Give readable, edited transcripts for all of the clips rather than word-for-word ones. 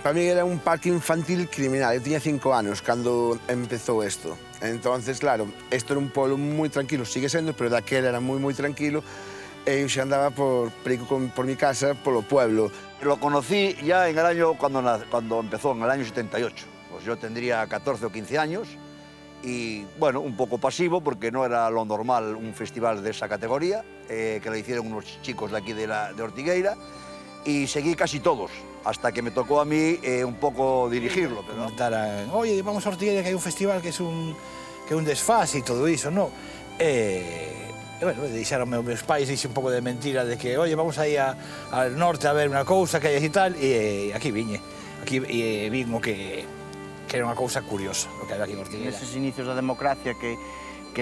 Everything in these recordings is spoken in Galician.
Para mí era un parque infantil criminal. Eu tiña 5 anos cando empezou isto. Entonces, claro, isto era un pueblo moi tranquilo, sigue sendo, pero daquela era moi tranquilo. E eu xa andaba por mi casa, polo pueblo. Lo conocí ya en el año, cuando empezó, en el año 78. Pues yo tendría 14 o 15 años y, bueno, un poco pasivo porque no era lo normal un festival de esa categoría, que lo hicieron unos chicos de aquí de Ortigueira, y seguí casi todos, hasta que me tocó a mí un poco dirigirlo. Pero... Comentaran, oye, vamos a Ortigueira que hai un festival que é un desfase e todo iso, non? Bueno, dixeronme meus pais, dixe un pouco de mentira de que, oye, vamos aí al norte a ver unha cousa que hai e tal, e aquí viñe. Aquí vin o que era unha cousa curiosa, o que había aquí en Ortigueira. Neses inicios da democracia que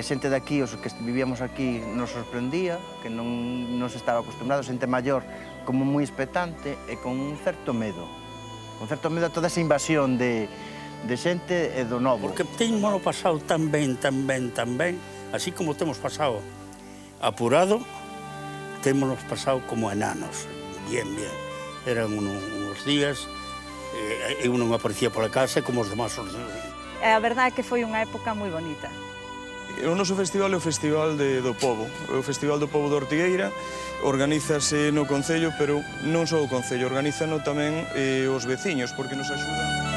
xente de aquí, os que vivíamos aquí, nos sorprendía, que non nos estaba acostumbrado, xente maior, como moi expectante e con un certo medo. Con certo medo a toda esa invasión de xente e do novo. Porque temos pasado tan ben, así como temos pasado apurado, temos pasado como enanos, bien. Eran unos días, eu non aparecía pola casa como os demás. A verdade é que foi unha época moi bonita. O noso festival é o Festival do Pobo. É o Festival do Pobo de Ortigueira. Organízase no Concello, pero non só o Concello, organízano tamén os veciños, porque nos axudan.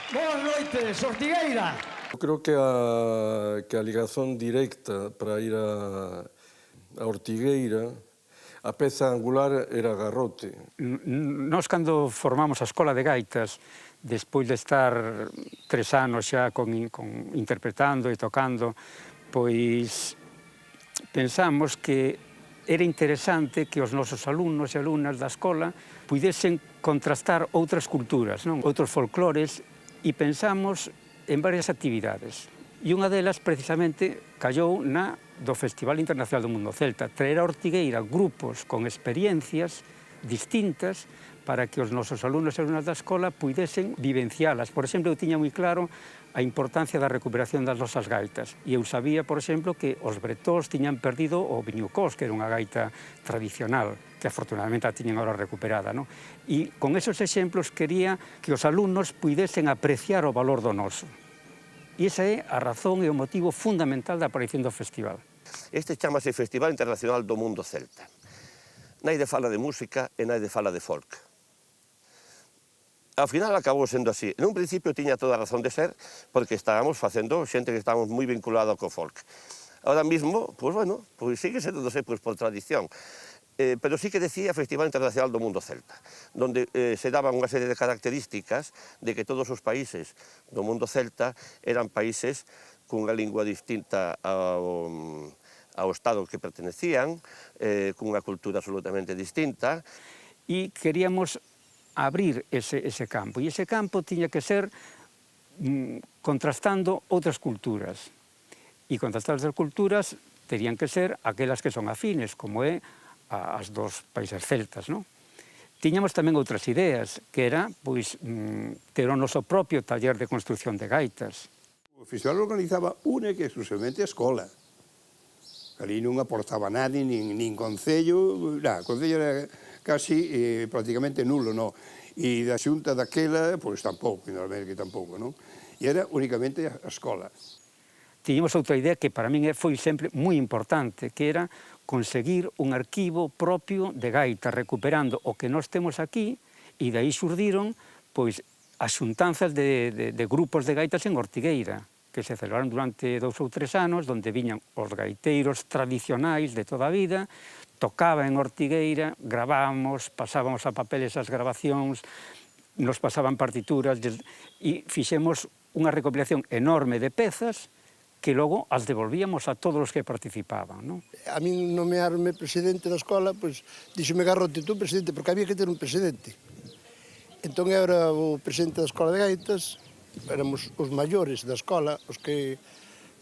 Boas noites, Ortigueira. Eu creo que a ligazón directa para ir a Ortigueira, a peza angular era Garrote. Nós, cando formamos a Escola de Gaitas, despois de estar 3 anos xa interpretando e tocando, pois pensamos que era interesante que os nosos alumnos e alumnas da escola puidesen contrastar outras culturas, outros folclores, e pensamos en varias actividades. E unha delas, precisamente, callou na do Festival Internacional do Mundo Celta, traer a Ortigueira grupos con experiencias distintas para que os nosos alumnos e alumnas da escola puidesen vivencialas. Por exemplo, eu tiña moi claro a importancia da recuperación das nosas gaitas. E eu sabía, por exemplo, que os bretós tiñan perdido o viñucós, que era unha gaita tradicional, que afortunadamente a tiñen ahora recuperada. E con esos exemplos quería que os alumnos puidesen apreciar o valor do noso. E esa é a razón e o motivo fundamental da aparición do festival. Este chamase Festival Internacional do Mundo Celta. Naide fala de música e naide fala de folk. Ao final acabou sendo así. En un principio tiña toda a razón de ser, porque estábamos facendo xente que estábamos moi vinculada co folk. Ahora mismo, pois bueno, pois sigue sendo, non sei, pois por tradición. Pero sí que decía Festival Internacional do Mundo Celta, donde se daban unha serie de características de que todos os países do mundo celta eran países cunha lingua distinta ao Estado que pertenecían, cunha cultura absolutamente distinta. E queríamos abrir ese campo, e ese campo tiña que ser contrastando outras culturas. E contrastando outras culturas terían que ser aquelas que son afines, como é as dos países celtas, non? Tiñamos tamén outras ideas, que era, pois, ter o noso propio taller de construcción de gaitas. O festival organizaba única e exclusivamente a escola. Ali non aportaba nadie, nin concello, o concello era casi prácticamente nulo, non? E da xunta daquela, pois tampouco, que tampouco, non? E era únicamente a escola. Tiñamos outra idea que para min foi sempre moi importante, que era conseguir un arquivo propio de gaitas, recuperando o que nós temos aquí, e dai xurdiron, pois, as xuntanzas de grupos de gaitas en Ortigueira, que se celebraron durante 2 ou 3 anos, onde viñan os gaiteiros tradicionais de toda a vida, tocaba en Ortigueira, gravábamos, pasábamos a papel esas grabacións, nos pasaban partituras e fixemos unha recopilación enorme de pezas que logo as devolvíamos a todos os que participaban, non? A min nomearme presidente da escola, pois, díxome Garrote, tú presidente, porque había que ter un presidente. Entón eu era o presidente da escola de gaitas, éramos os maiores da escola, os que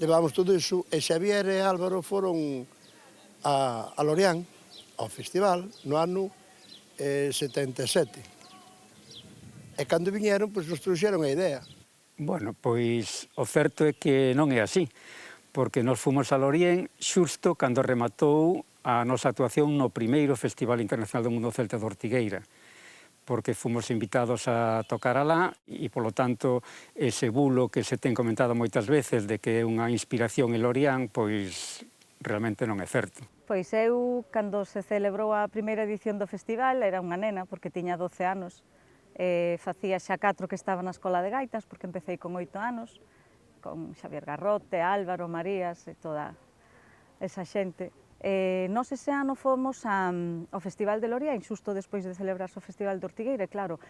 levábamos todo iso, e Xavier e Álvaro foron a Lorián, ao festival, no ano 77. E cando viñeron, pois nos trouxeron a idea. Bueno, pois o certo é que non é así, porque nos fomos a Lorien xusto cando rematou a nosa actuación no primeiro Festival Internacional do Mundo Celta de Ortigueira, porque fomos invitados a tocar alá e, polo tanto, ese bulo que se ten comentado moitas veces de que é unha inspiración en Lorián, pois realmente non é certo. Pois eu, cando se celebrou a primeira edición do festival, era unha nena, porque tiña 12 anos, facía xa 4 que estaba na escola de gaitas, porque empecé con 8 anos, con Xavier Garrote, Álvaro, Marías e toda esa xente. Nós ese ano fomos ao Festival de Lorián, xusto despois de celebrarse o Festival de Ortigueira, e claro,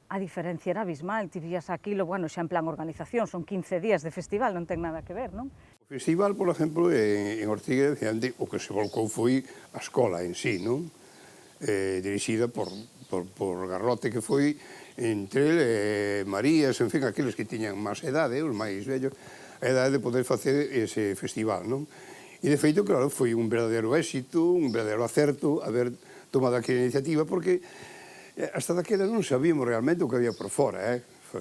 a diferencia era abismal, ti vías aquilo, bueno, xa en plan organización, son 15 días de festival, non ten nada que ver, non? O festival, por exemplo, en Ortigueira, o que se volcou foi a escola en sí, non? Dirixida por Garrote, que foi entre ele e Marías, en fin, aqueles que tiñan máis edade, os máis vellos, a edade de poder facer ese festival, non? E, de feito, claro, foi un verdadeiro éxito, un verdadeiro acerto haber tomado aquela iniciativa, porque hasta daquela non sabíamos realmente o que había por fora,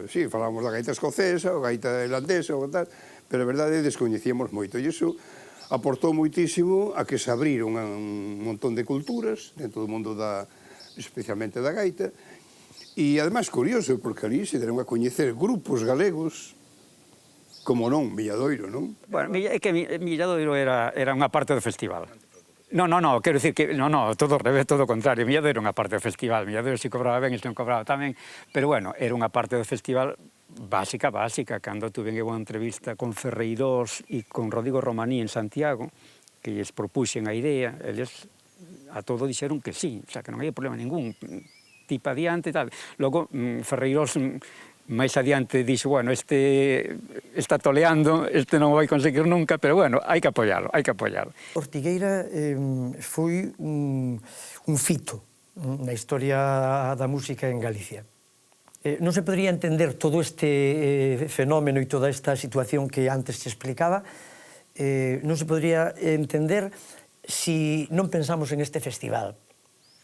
Sí, falábamos da gaita escocesa, ou gaita irlandesa, ou tal, pero, a verdade, descoñecíamos moito, e iso aportou moitísimo a que se abriron un montón de culturas dentro do mundo especialmente da gaita, e, ademais, curioso, porque ali se deron a coñecer grupos galegos, como non, Milladoiro, non? Bueno, é que Milladoiro era unha parte do festival. Non, quero dicir que, todo ao revés, todo o contrario. Milladoiro era unha parte do festival. Milladoiro si cobraba ben, isto non cobraba tamén, pero, bueno, era unha parte do festival básica. Cando tuve unha entrevista con Ferreiros e con Rodrigo Romaní en Santiago, que lles propuxen a idea, eles a todo dixeron que sí, o sea, que non hai problema ningún, tipo adiante e tal. Logo, Ferreiros máis adiante dixo, bueno, este está toleando, este non o vai conseguir nunca, pero, bueno, hai que apoialo, hai que apoialo. Ortigueira foi un fito na historia da música en Galicia. Non se podría entender todo este fenómeno e toda esta situación que antes te explicaba, non se podría entender si non pensamos en este festival.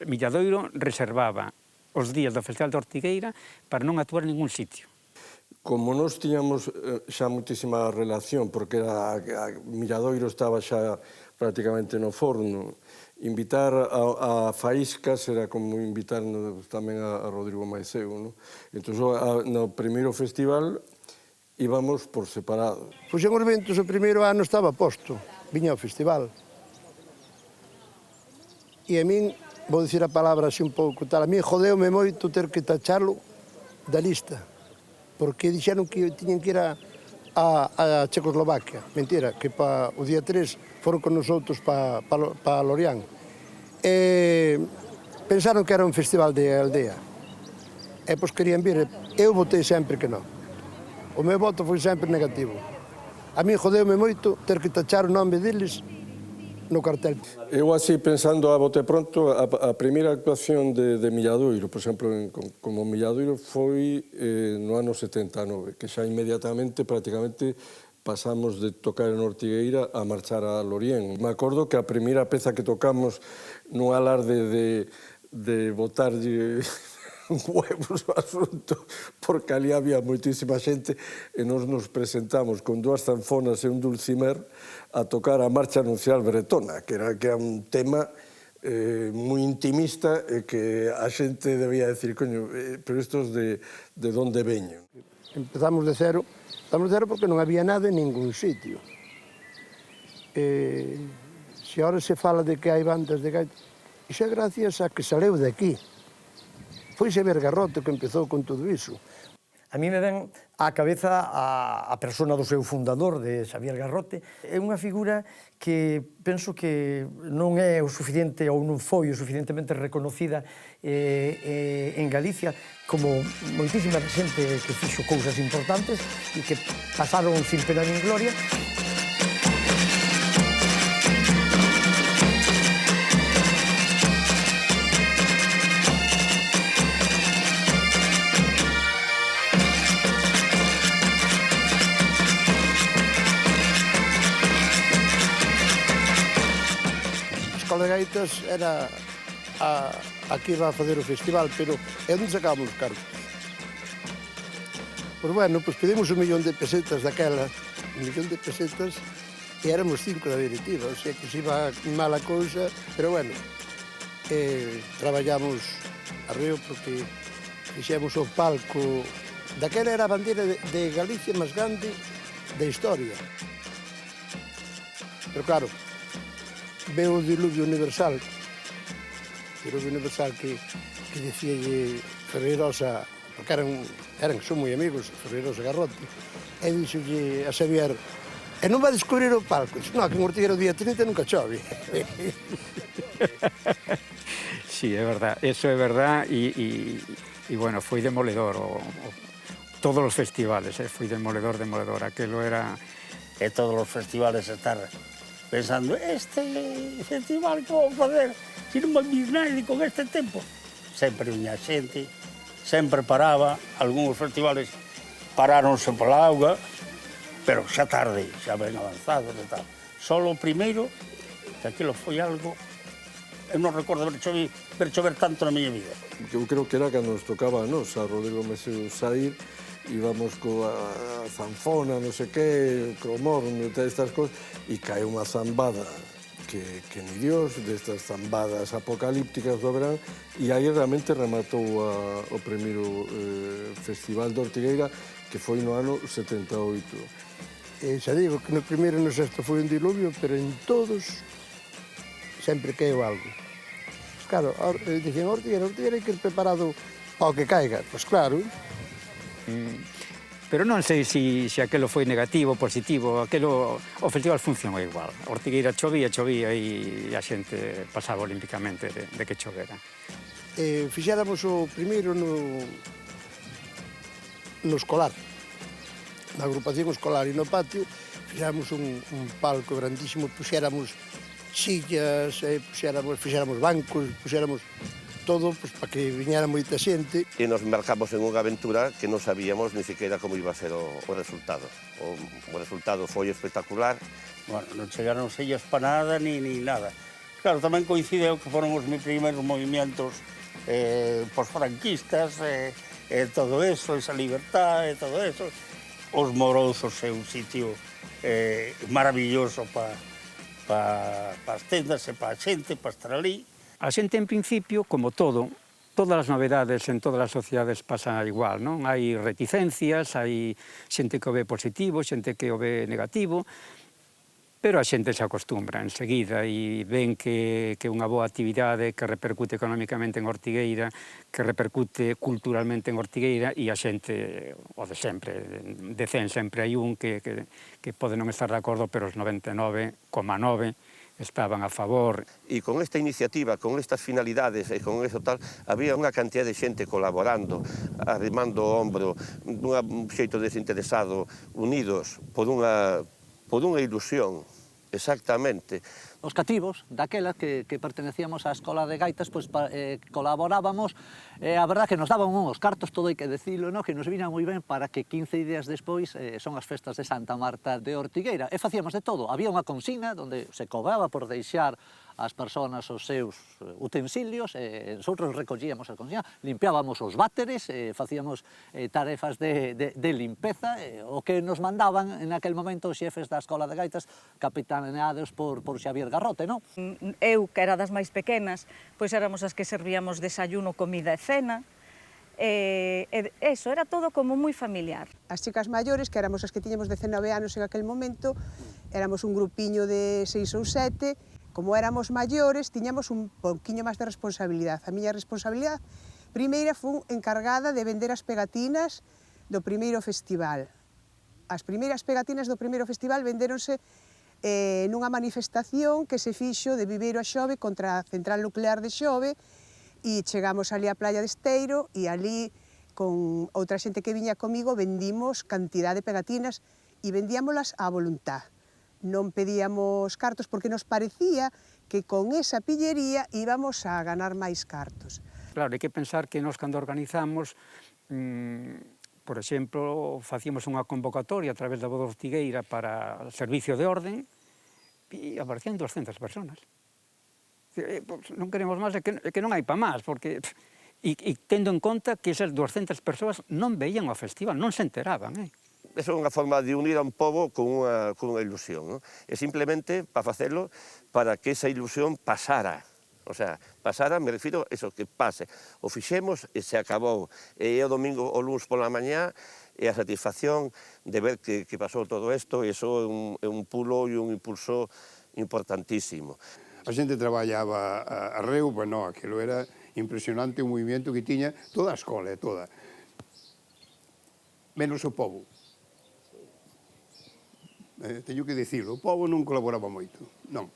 Milladoiro reservaba os días do Festival de Ortigueira para non actuar en ningún sitio. Como nós tiñamos xa moitísima relación, porque Milladoiro estaba xa prácticamente no forno, invitar a Faíscas era como invitar tamén a Rodrigo Maiceu, non? Entón, no primeiro festival íbamos por separado. Pois en os ventos o primeiro ano estaba posto, viña ao festival. E a min, vou dicir a palabra así un pouco tal, a mí jodeume moito ter que tacharlo da lista, porque dixeron que tiñen que ir a Checoslovaquia. Mentira, que o día 3 foron con nosotros pa Lorián. Pensaron que era un festival de aldea. E pois querían vir, eu votei sempre que non. O meu voto foi sempre negativo. A mí jodeume moito ter que tachar o nome deles no cartel. Eu así, pensando a bote pronto, a primeira actuación de Milladoiro, por exemplo, como Milladoiro foi no ano 79, que xa inmediatamente, prácticamente, pasamos de tocar en Ortigueira a marchar a Lorien. Me acordo que a primeira peza que tocamos no alarde de botarlle huevos ao asunto, porque ali había moitísima xente e nos presentamos con 2 zanfonas e un dulcimer a tocar a marcha nupcial bretona, que era un tema moi intimista e que a xente debía decir, coño, pero estos de onde veño? Empezamos de cero porque non había nada en ningún sitio. Se ahora se fala de que hai bandas de gaita, iso é gracias a que saleu de aquí. Foi Xavier Garrote que empezou con todo iso. A mí me ven á cabeza a persona do seu fundador, de Xavier Garrote. É unha figura que penso que non é o suficiente ou non foi o suficientemente reconocida en Galicia como moitísima xente que fixo cousas importantes e que pasaron sin pena nin gloria. A Escola de Gaitas era a que iba a fazer o festival, pero é onde sacábamos os cartos. Pois bueno, pois pedimos 1 millón de pesetas daquela, 1 millón de pesetas, e éramos 5 da directiva, o sea que se iba mala cousa, pero bueno, traballamos arreo porque fixemos o palco, daquela era a bandeira de Galicia máis grande da historia. Pero claro, veo o diluvio universal que dicíalle Ferreirosa, porque son moi amigos, Ferreirosa e Garrote, e dixolle a Xavier, e non va a descubrir o palco? Dixe, non, que en Ortigueira o día 30 nunca chove. Sí, é verdad, eso é verdad, e bueno, foi demoledor todos os festivales, foi demoledor, aquelo era... E todos os festivales estar pensando, este festival que vou facer, se non vai vir nadie con este tempo. Sempre viña xente, sempre paraba, algúns festivales paráronse pola auga, pero xa tarde, xa ben avanzados e tal. Solo o primeiro, que aquilo foi algo, eu non recordo ver chover tanto na miña vida. Eu creo que era cando nos tocaba a nos, a Rodrigo Meseu sair, íbamos coa zanfona, non sei que, cromor, estas cosas, e cae unha zambada que ni Dios, destas zambadas apocalípticas do verán, e aí realmente rematou o primeiro Festival de Ortigueira, que foi no ano 78. Xa digo que no primeiro e no sexto foi un diluvio, pero en todos sempre caeu algo. Pues claro, dicen, Ortigueira hai que ir preparado ao que caiga. Pois claro. Pero non sei se aquelo foi negativo ou positivo, o festival funcionou igual. Ortigueira chovía e a xente pasaba olímpicamente de que chovera. Fixéramos o primeiro no escolar, na agrupación escolar e no patio, fixéramos un palco grandísimo, puxéramos sillas, fixéramos bancos, puxéramos todo para que viñera moita xente. E nos marcamos en unha aventura que non sabíamos ni siquiera como iba a ser o resultado. O resultado foi espectacular. Bueno, non chegaron sellas para nada ni nada. Claro, tamén coincideu que foron os meus primeiros movimientos posfranquistas, todo eso, esa libertad, todo eso. Os Morozos é un sitio maravilloso para as tendas e para a xente, para estar ali. A xente, en principio, como todas as novedades en todas as sociedades pasa igual, non? Hai reticencias, hai xente que o ve positivo, xente que o ve negativo, pero a xente se acostumbra enseguida e ven que unha boa actividade que repercute económicamente en Ortigueira, que repercute culturalmente en Ortigueira, e a xente, o de sempre, de 100 sempre hai un que pode non estar de acordo, pero os 99,9 estaban a favor. E con esta iniciativa, con estas finalidades e con eso tal, había unha cantidad de xente colaborando, arrimando o hombro, dun xeito desinteresado, unidos por unha ilusión, exactamente. Os cativos, daquela que pertenecíamos á Escola de Gaitas, pois colaborábamos, a verdad que nos daban uns cartos, todo hai que decilo, que nos viñan moi ben para que 15 días despois son as festas de Santa Marta de Ortigueira, e facíamos de todo. Había unha consigna onde se cobraba por deixar as persoas os seus utensilios, nosotros recollíamos a consigna, limpiábamos os váteres, facíamos tarefas de limpeza, o que nos mandaban en aquel momento os xefes da Escola de Gaitas, capitaneados por Xavier Garrote, non? Eu, que era das máis pequenas, pois éramos as que servíamos desayuno, comida e cena, eso, era todo como moi familiar. As chicas maiores, que éramos as que tiñamos 19 anos en aquel momento, éramos un grupiño de 6 ou 7, como éramos maiores, tiñamos un pouquiño máis de responsabilidade. A miña responsabilidade primeira foi encargada de vender as pegatinas do primeiro festival. As primeiras pegatinas do primeiro festival vendéronse nunha manifestación que se fixo de Viveiro a Xove contra a central nuclear de Xove, e chegamos ali á playa de Esteiro e ali, con outra xente que viña comigo, vendimos cantidad de pegatinas e vendíamolas á voluntad. Non pedíamos cartos porque nos parecía que con esa pillería íbamos a ganar máis cartos. Claro, hai que pensar que nós cando organizamos, por exemplo, facíamos unha convocatoria a través da Voz Ortigueira para o servicio de orden e aparecían 200 personas. Non queremos máis, é que non hai pa máis, porque... E tendo en conta que esas 200 persoas non veían o festival, non se enteraban, Esa é unha forma de unir a un pobo con unha ilusión, non? E simplemente para facelo para que esa ilusión pasara. O sea, pasara, me refiro a eso, que pase. O fixemos e se acabou. E o domingo, o luns pola mañá, e a satisfacción de ver que pasou todo isto, e iso é un pulo e un impulso importantísimo. A xente traballaba a reu, bueno, aquilo era impresionante o movimento que tiña toda a escola, toda. Menos o pobo. Teño que dicirlo, o pobo non colaboraba moito, non.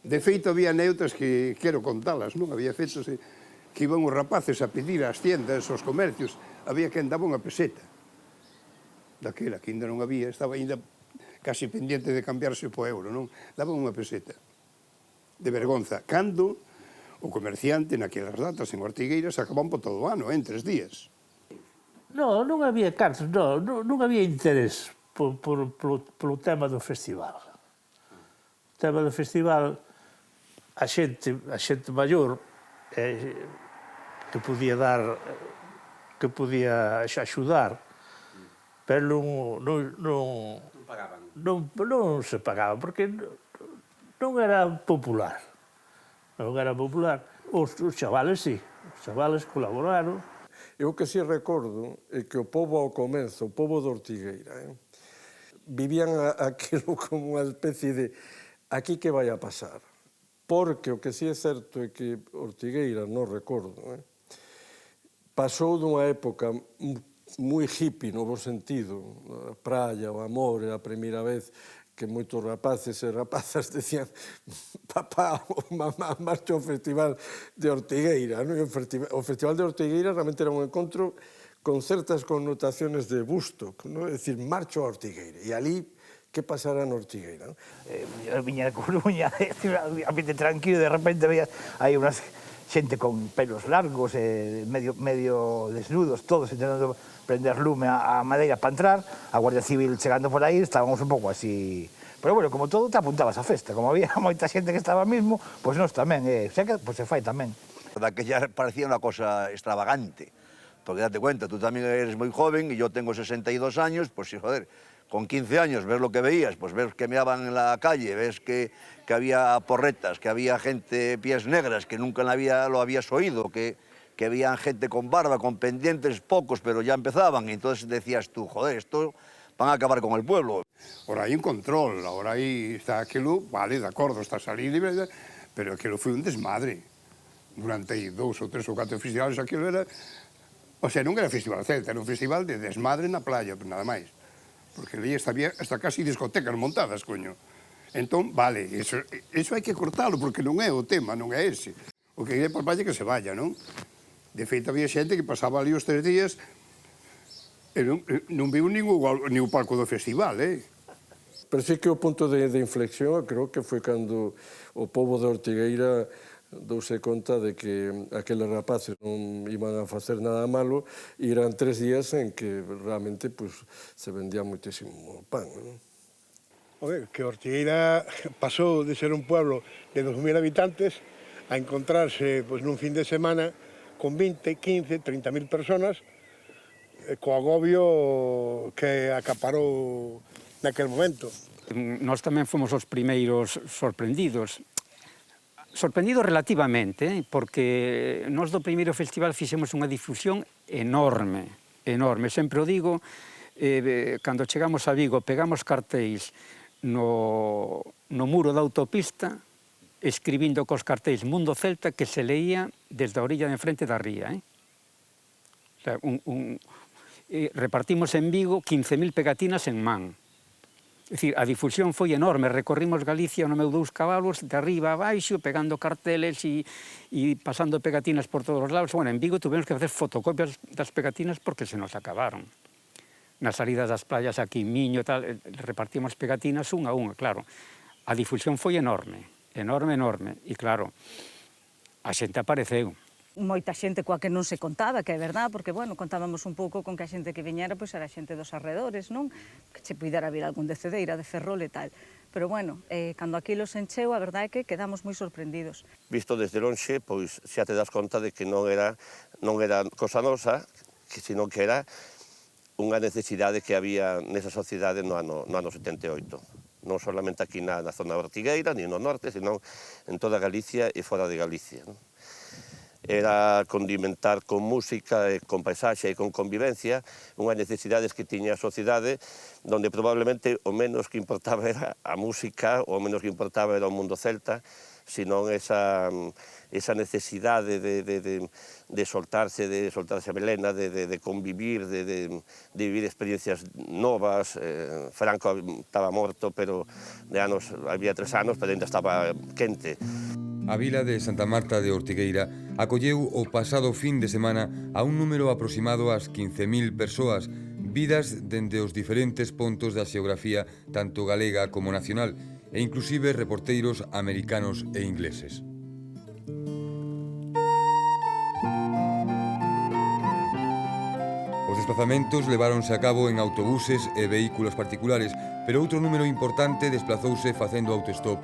De feito, había anécdotas que quero contalas, non? Había feitos que iban os rapaces a pedir ás tiendas, aos comercios, había quen daba unha peseta. Daquela, que ainda non había, estaba ainda casi pendiente de cambiarse po euro, non? Daban unha peseta. De vergonza. Cando o comerciante, naquelas datas en Ortigueiras, acaban por todo o ano, en 3 días. Non, non había cartos, non había interés polo tema do festival. O tema do festival, a xente maior que podía dar, que podía axudar, pero non se pagaban, porque non era popular. Non era popular. Os chavales, sí, os chavales colaboraron. Eu que si recordo é que o pobo ao comenzo, o pobo de Ortigueira, vivían aquilo como unha especie de aquí que vai a pasar. Porque o que si é certo é que Ortigueira, non recordo, pasou dunha época moi hippie, no bo sentido, a praia, o amor, a primeira vez que moitos rapaces e rapazas decían papá ou mamá, marcha ao Festival de Ortigueira. O Festival de Ortigueira realmente era un encontro con certas connotaciones de Bustock, é dicir, marcha a Ortigueira. E ali, que pasará na Ortigueira? Viña de Coruña, ambiente tranquilo, de repente veías aí unhas xente con pelos largos, medio desnudos, todos intentando prender lume a madeira para entrar, a Guardia Civil chegando por aí, estábamos un pouco así... Pero bueno, como todo, te apuntabas a festa, como había moita xente que estaba mismo, pois nós tamén, pois se fai tamén. Que ya parecía unha cosa extravagante, porque date cuenta, tú tamén eres moi joven e yo tengo 62 años, pois joder, con 15 años ves lo que veías, pues ves que meaban en la calle, ves que había porretas, que había gente pies negras, que nunca lo habías oído, que había gente con barba, con pendientes pocos, pero ya empezaban, y entonces decías tú, joder, esto van a acabar con el pueblo. Ahora hai un control, ahora aí está aquilo, vale, de acordo, está a salir libre, pero aquilo foi un desmadre. Durante 2 ou 3 ou 4 festivales aquilo era... O sea, non era festival celta, era un festival de desmadre na playa, nada máis. Porque ali había hasta casi discotecas montadas, coño. Entón, vale, eso hai que cortalo, porque non é o tema, non é ese. O que é por playa que se vaya, non? De feito, había xente que pasaba ali os 3 días e non viu nin o palco do festival, Pero sí que o punto de inflexión, creo que foi cando o pobo de Ortigueira douse conta de que aqueles rapaces non iban a facer nada malo e eran 3 días en que realmente se vendía moitísimo pan. Que Ortigueira pasou de ser un pueblo de 2.000 habitantes a encontrarse nun fin de semana con 20, 15, 30.000 personas co agobio que acaparou naquel momento. Nós tamén fomos os primeiros sorprendidos. Sorprendidos relativamente, porque nós do primeiro festival fixemos unha difusión enorme, enorme. Sempre o digo, cando chegamos a Vigo, pegamos cartéis no muro da autopista, escribindo cos cartéis Mundo Celta, que se leía desde a orilla de enfrente da ría. Repartimos en Vigo 15.000 pegatinas en man. É dicir, a difusión foi enorme, recorrimos Galicia no meu 2 cabalos, de arriba a baixo, pegando carteles e pasando pegatinas por todos os lados. Bueno, en Vigo tuvemos que facer fotocopias das pegatinas porque se nos acabaron. Nas salidas das playas aquí en Miño, repartimos pegatinas unha a unha, claro. A difusión foi enorme, enorme, enorme. E claro, a xente apareceu. Moita xente coa que non se contaba, que é verdad, porque, bueno, contábamos un pouco con que a xente que viñera, pois era xente dos arredores, non? Que che puidera vir algún de Cedeira, de Ferrol e tal. Pero, bueno, cando aquilo se encheu, a verdade é que quedamos moi sorprendidos. Visto desde lonxe, pois xa te das conta de que non era cosa nosa, sino que era unha necesidade que había nesa sociedade no ano 78. Non solamente aquí na zona ortigueira, ni no norte, senón en toda Galicia e fora de Galicia, non? Era condimentar con música, con paisaxe e con convivencia unhas necesidades que tiña a sociedade, donde probablemente o menos que importaba era a música, o menos que importaba era o mundo celta, senón esa necesidade de soltarse a melena, de convivir, de vivir experiencias novas. Franco estaba morto, pero había 3 anos, pero ainda estaba quente. A vila de Santa Marta de Ortigueira acolleu o pasado fin de semana a un número aproximado ás 15.000 persoas, vidas dende os diferentes pontos da xeografía tanto galega como nacional, e inclusive reporteiros americanos e ingleses. Os desplazamentos leváronse a cabo en autobuses e vehículos particulares, pero outro número importante desplazouse facendo autostop.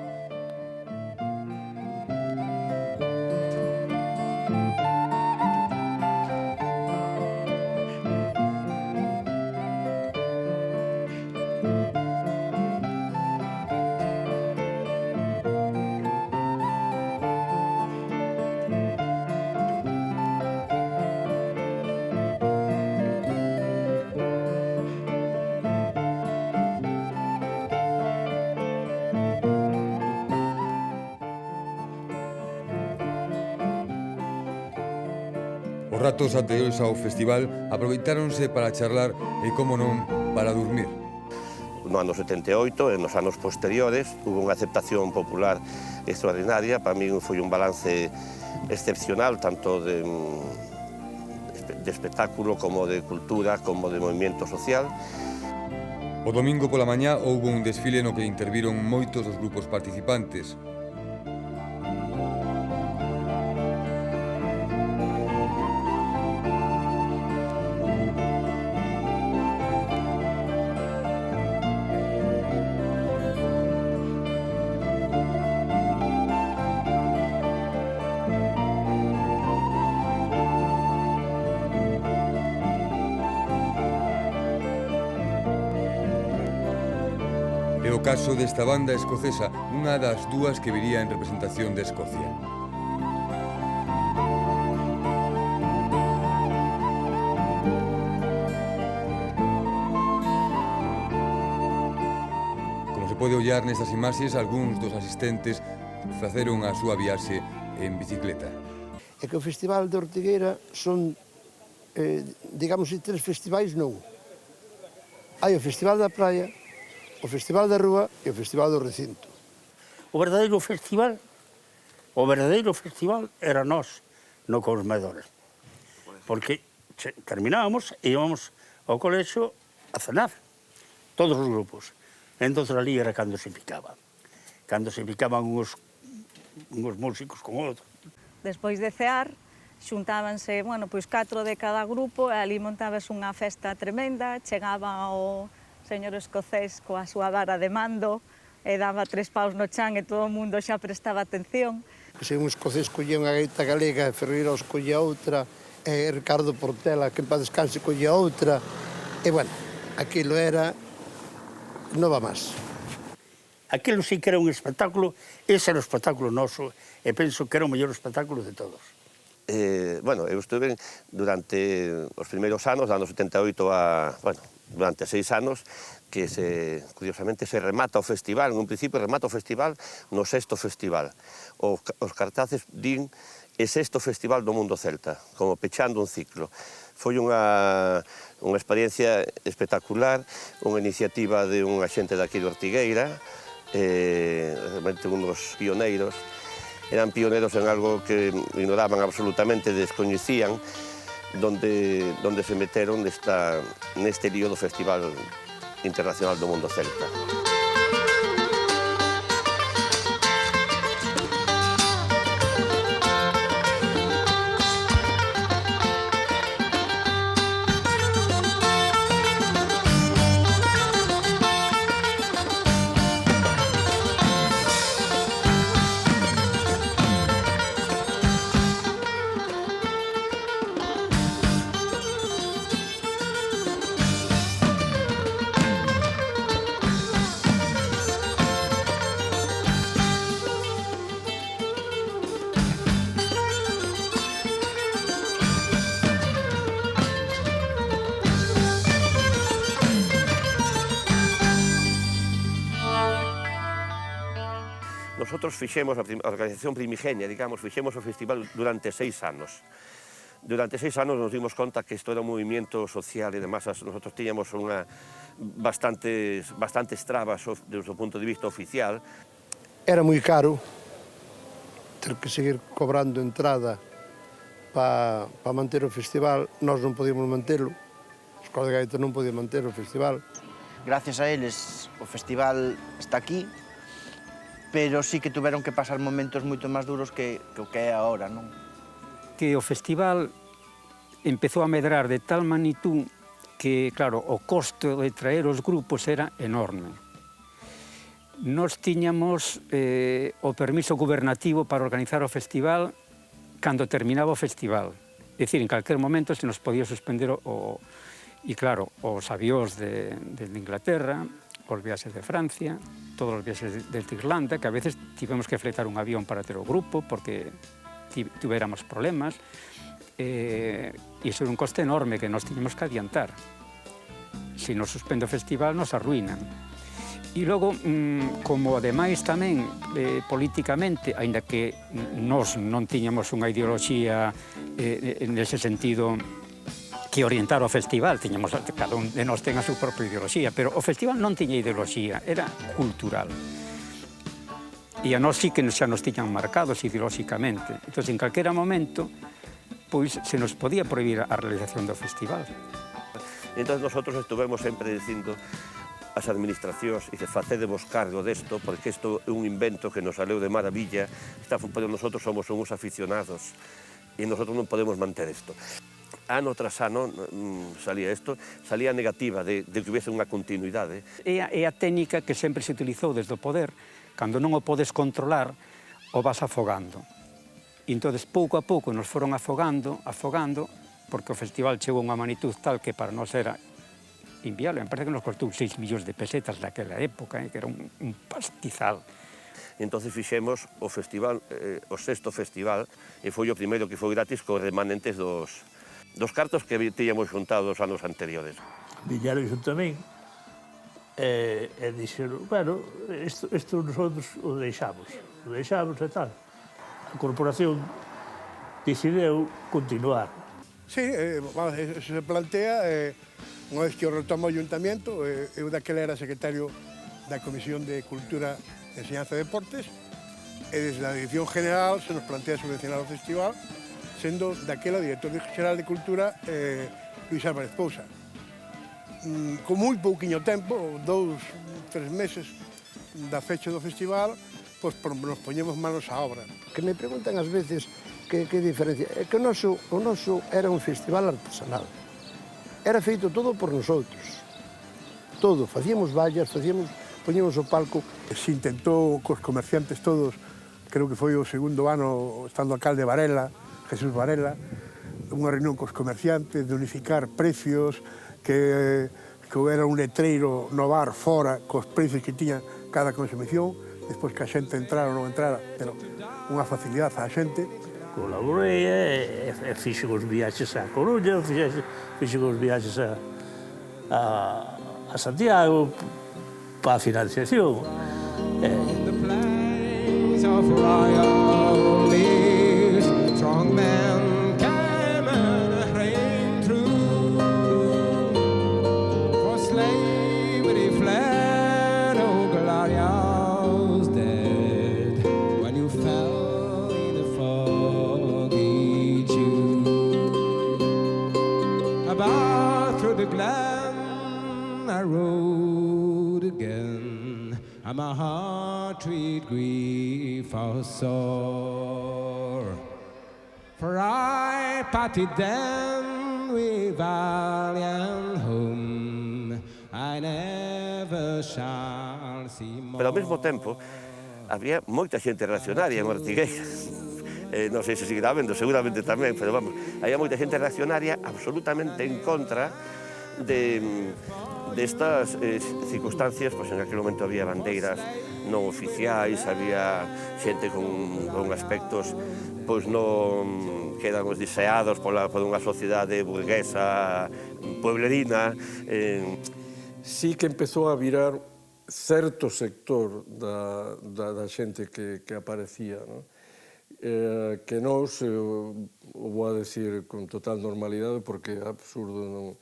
Os ratos anteriores ao festival aproveitáronse para charlar e, como non, para dormir. No ano 78 e nos anos posteriores hubo unha aceptación popular extraordinaria. Para mí foi un balance excepcional, tanto de espectáculo como de cultura, como de movimento social. O domingo pola mañá houbo un desfile no que interviron moitos dos grupos participantes. É o caso desta banda escocesa, unha das dúas que viría en representación de Escocia. Como se pode ollar nestas imaxes, algúns dos asistentes faceron a súa viaxe en bicicleta. É que o Festival de Ortigueira son, digamos, 3 festivais non. Hai o Festival da Praia, o Festival da Rúa e o Festival do Recinto. O verdadeiro festival era nós, no Cosmedores. Porque terminábamos e íbamos ao colexo a cenar, todos os grupos. Entón, ali era cando se picaba. Cando se picaban uns músicos con outros. Despois de cear, xuntábanse, bueno, pois 4 de cada grupo e ali montabas unha festa tremenda, chegaba o señor escocés coa súa vara de mando e daba 3 paus no chan e todo o mundo xa prestaba atención. Se un escocés collía unha gaita galega, Ferreiros collía outra, e Ricardo Portela, que en paz descanse, collía outra, e, bueno, aquilo era non va máis. Aquilo sí que era un espectáculo, ese era o espectáculo noso, e penso que era o mellor espectáculo de todos. Bueno, eu estuve durante os primeiros anos, anos 78 a durante 6 anos, que curiosamente se remata o festival, en un principio remata o festival no 6º festival. Os cartaces din é 6º festival do mundo celta, como pechando un ciclo. Foi unha experiencia espectacular, unha iniciativa de unha xente daqui de Ortigueira, realmente unos pioneiros, eran pioneros en algo que ignoraban absolutamente, descoñecían, donde se meteron neste lío do Festival Internacional do Mundo Celta. Nosotros fixemos, a organización primigenia, digamos, fixemos o festival durante 6 anos. Durante 6 anos nos dimos conta que isto era un movimiento social e de masas. Nosotros tiñamos bastantes trabas desde o punto de vista oficial. Era moi caro ter que seguir cobrando entrada para manter o festival. Nós non podíamos mantelo. A Escola de Gaitas non podía manter o festival. Gracias a eles, o festival está aquí, pero sí que tuveron que pasar momentos moito máis duros que o que é agora, non? Que o festival empezou a medrar de tal magnitud que, claro, o costo de traer os grupos era enorme. Nos tiñamos o permiso gubernativo para organizar o festival cando terminaba o festival. É dicir, en calquer momento se nos podía suspender e, claro, os avións de Inglaterra, os viaxes de Francia, todos os viaxes de Irlanda, que a veces tivemos que fletar un avión para ter o grupo porque tuviéramos problemas, e iso era un coste enorme que nos tiñamos que adiantar. Se nos suspende o festival, nos arruinan. E logo, como ademais tamén políticamente, aínda que nós non tiñamos unha ideoloxía nese sentido que orientar o festival, cada un de nós ten a súa propia ideoloxía, pero o festival non tiña ideoloxía, era cultural. E a nós sí que xa nos tiñan marcados ideolóxicamente. Entón, en calquera momento, pois se nos podía prohibir a realización do festival. Entón, nosotros estuvemos sempre dicindo as administracións, e facedevos cargo desto, porque isto é un invento que nos saleu de maravilla, pero nosotros somos uns aficionados, e nosotros non podemos manter isto. Ano tras ano salía isto, salía negativa de que hubiese unha continuidade. É a técnica que sempre se utilizou desde o poder, cando non o podes controlar, o vas afogando. E entón, pouco a pouco, nos foron afogando, porque o festival chegou a unha magnitud tal que para nós era inviable. Me parece que nos costou 6 millóns de pesetas naquela época, que era un pastizal. Entón fixemos o festival, o 6º festival, e foi o primeiro que foi gratis cos remanentes dos cartos que tiñamos juntado os anos anteriores. Viñeron iso tamén e dixeron, bueno, isto nosotros o deixamos e tal. A corporación decideu continuar. Sí, se plantea, unha vez que o retoma o Ayuntamiento, eu daquela era secretario da Comisión de Cultura, Enseñanza e Deportes, e desde a Dirección General se nos plantea subvencionar o festival, sendo daquela director xeral de Cultura Luis Álvarez Pousa. Con moi pouquiño tempo, 2-3 meses da fecha do festival, pois nos poñemos manos á obra. Que me preguntan ás veces que diferencia. É que o noso era un festival artesanal. Era feito todo por nosotros. Todo, facíamos vallas, poñíamos o palco. Se intentou cos comerciantes todos, creo que foi o segundo ano, estando alcalde Varela, Jesús Varela, unha reunión cos comerciantes de unificar precios, que era un letreiro no bar fora cos precios que tiña cada consumición, despois que a xente entrara ou non entrara, pero unha facilidade á xente. Colaborei e fixen os viaxes a Coruña, fixen os viaxes a a Santiago para a financiación. Strong men came and reigned through. For slavery fled, oh glorious dead, when you fell in the foggy June. About through the glen I rode again, and my heart with grief was sore. For I parted them with valiant home, I never shall see more. Pero ao mesmo tempo, había moita xente reaccionaria en Ortigueira. Non sei se seguirá vendo, seguramente tamén, pero vamos, había moita xente reaccionaria absolutamente en contra destas circunstancias, pois en aquel momento había bandeiras non oficiais, había xente con aspectos pois non que eran os deseados por unha sociedade burguesa, pueblerina. Sí que empezou a virar certo sector da xente que aparecía, non? Que nós, vou a decir con total normalidade porque é absurdo, non?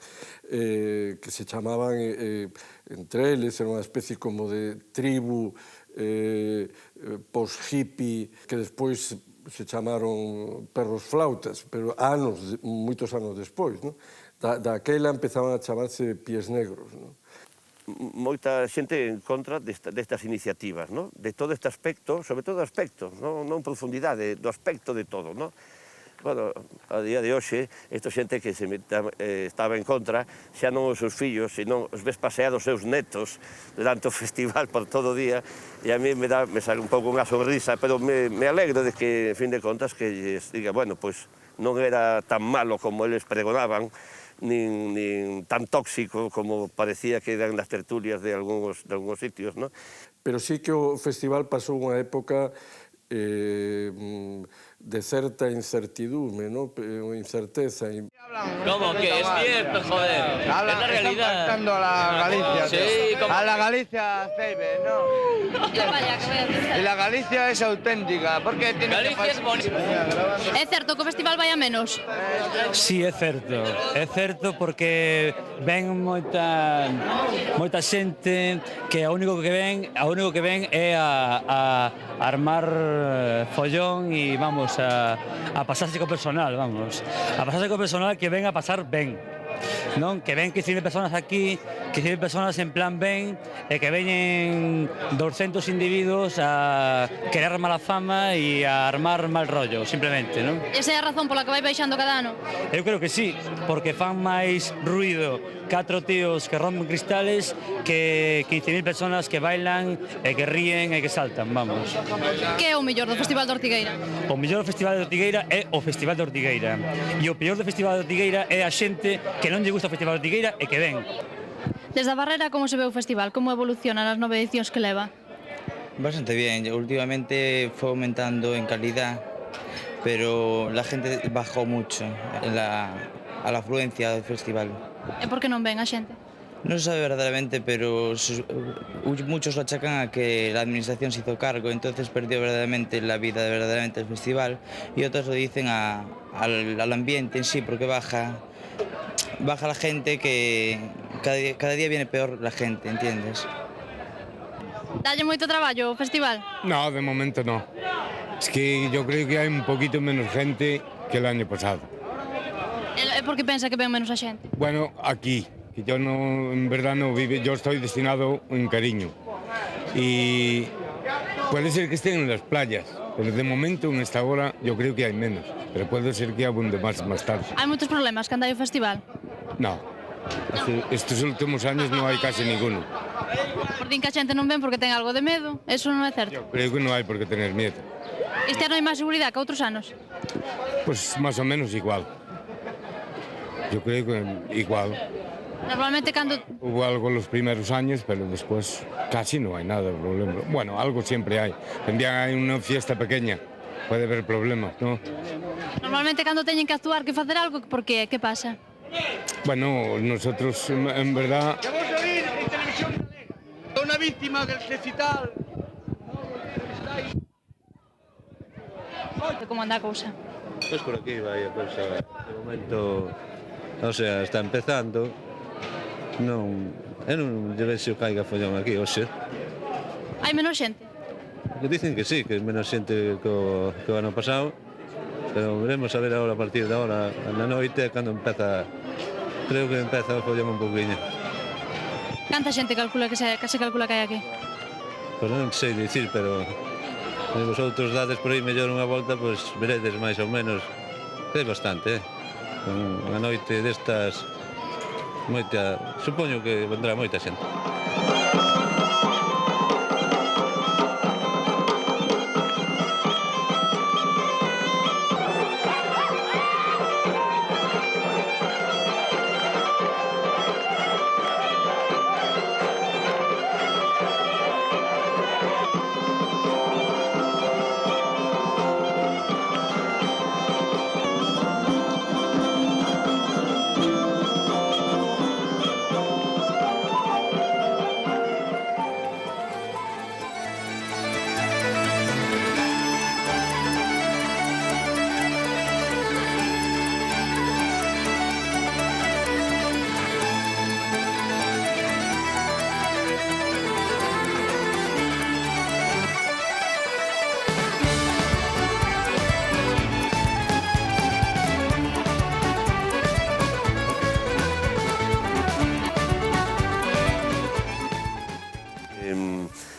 Que se chamaban entre eles, era unha especie como de tribu post-hippie que despois se chamaron perros flautas, pero moitos anos despois, non? Daquela empezaban a chamarse pies negros, non? Moita xente en contra destas iniciativas, non? De todo este aspecto, sobre todo aspecto, non profundidade, do aspecto de todo, non? Bueno, a día de hoxe, esta xente que estaba en contra, xa non os seus fillos, senón os ves pasear os seus netos durante o festival por todo o día, e a mí me sale un pouco unha sonrisa, pero me alegro de que, en fin de contas, que lles diga, bueno, pois non era tan malo como eles pregonaban, nin tan tóxico como parecía que eran nas tertulias de algúns sitios, non? Pero sí que o festival pasou unha época de certa incertidumbre, ¿no? Incerteza. ¿Cómo que es cierto, joder? Es la realidad. Están faltando a la Galicia. Sí, a la Galicia Ceibe, ¿no? Y la Galicia es auténtica. Porque tiene Galicia es bonita. É certo que o festival vai a menos? Sí, é certo porque ven moita xente que o único que ven é a armar follón e vamos a pasarse co personal, que ven a pasar ben, non? Que ven 15.000 personas aquí, 15.000 personas en plan ben, e que veñen 200 individuos a querer mala fama e a armar mal rollo, simplemente, non? Esa é a razón pola que vai baixando cada ano? Eu creo que sí, porque fan máis ruido 4 tíos que rompen cristales que 15.000 personas que bailan e que ríen e que saltan, vamos. Que é o mellor do Festival de Ortigueira? O mellor do Festival de Ortigueira é o Festival de Ortigueira. E o peor do Festival de Ortigueira é a xente que non lle gusta o Festival de Ortigueira e que ven. Desde a Barrera, como se ve o festival? Como evoluciona nas 9 edicións que leva? Bastante bien. Últimamente fue aumentando en calidad, pero la gente bajó mucho a la afluencia del festival. E por que non ven a xente? No se sabe verdaderamente, pero muchos lo achacan a que la administración se hizo cargo, entonces perdió verdaderamente la vida verdaderamente el festival, y otros lo dicen al ambiente en sí, porque baja la gente, que cada día viene peor la gente, ¿entiendes? Dalle moito traballo o festival? No, de momento no. Es que yo creo que hay un poquito menos gente que el año pasado. E por que pensa que ven menos a xente? Bueno, aquí, que yo no, en verdad no vive, yo estoy destinado en Cariño. Y puede ser que estén en las playas, pero de momento en esta hora yo creo que hay menos. Pero puede ser que abunde más tarde. Hai moitos problemas que andai o festival? No. Estos últimos años no hay casi ninguno. Por din que a xente non ven porque ten algo de medo, eso non é certo? Creo que no hay por qué tener miedo. Este ano hai máis seguridade que outros anos? Pues más o menos igual. Yo creo que igual. Normalmente cando... Hubo algo los primeros años, pero después casi no hay nada de problema. Bueno, algo siempre hay. Un día hay una fiesta pequeña, puede haber problemas, ¿no? Normalmente cando teñen que actuar, que facer algo, por que? Que pasa? Bueno, nosotros en verdad... Que vos oír en televisión galega. Una víctima del recital. Como anda a cousa? Pois por aquí vai a cousa. De momento, o sea, está empezando. Non lle vexo caiga follón aquí hoxe. Hai menos xente? Dicen que sí, que é menos xente que o ano pasado, pero veremos a ver agora a partir de agora na noite cando empeza, creo que empeza o follón un pouquinho. Canta xente calcula que se calcula que hai aquí? Pois non sei dicir, pero se vosotros dades por aí mellor unha volta, pois veredes máis ou menos, que é bastante, con unha noite destas, moita, supoño que vendrá moita xente.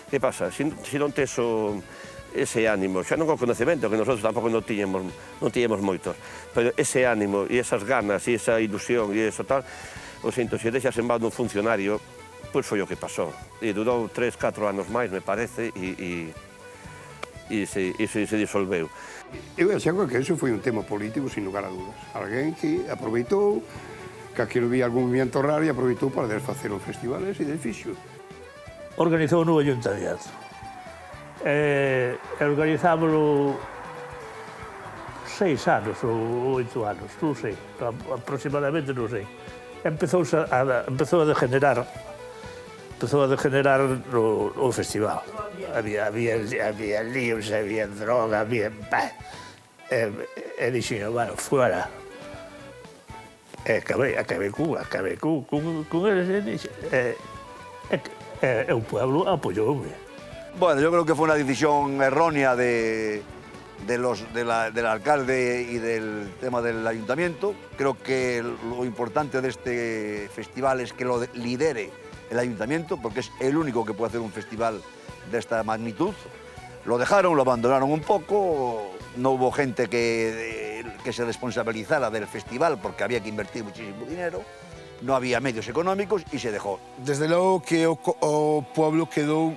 Que pasa? Se non tes ese ánimo, xa non o conocemento, que nosotros tampouco non tiñemos moitos, pero ese ánimo e esas ganas e esa ilusión e eso tal, o sinto, se deixas en mano un funcionario, pois foi o que pasou. E durou 3-4 anos máis, me parece, e se disolveu. Eu achego que iso foi un tema político, sin lugar a dudas. Alguén que aproveitou, que aquilo vía algún movimento raro e aproveitou para desfacer o festival ese de fixo. Organizou no Ayuntamiento. Organizámoslo 6 anos ou 8 anos, non sei, aproximadamente non sei. Empezou a degenerar o festival. Había líos, había droga, había... E dixen, bueno, fuera. E acabei con eles e o pueblo apoyoume. Bueno, yo creo que fue una decisión errónea del alcalde y del tema del ayuntamiento. Creo que lo importante de este festival es que lo lidere el ayuntamiento, porque es el único que puede hacer un festival de esta magnitud. Lo dejaron, lo abandonaron un poco, no hubo gente que se responsabilizara del festival porque había que invertir muchísimo dinero. No había medios económicos y se dejó. Desde logo que o pueblo quedou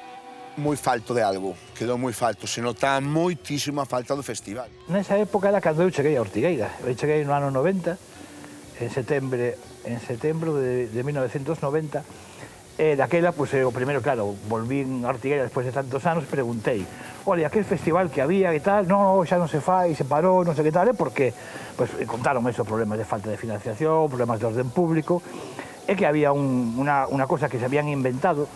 moi falto de algo, quedou moi falto, se nota moitísima falta do festival. Nesa época era cando eu cheguei a Ortigueira. Eu cheguei no ano 90, en setembro de 1990, e daquela, pues, o primeiro, claro, volvín a Ortigueira despois de tantos anos, preguntei, olha, aquel festival que había e tal, no, xa non se fai, se parou, non sei que tal, porque pues, contaron esos problemas de falta de financiación, problemas de orden público, e que había unha cosa que se habían inventado,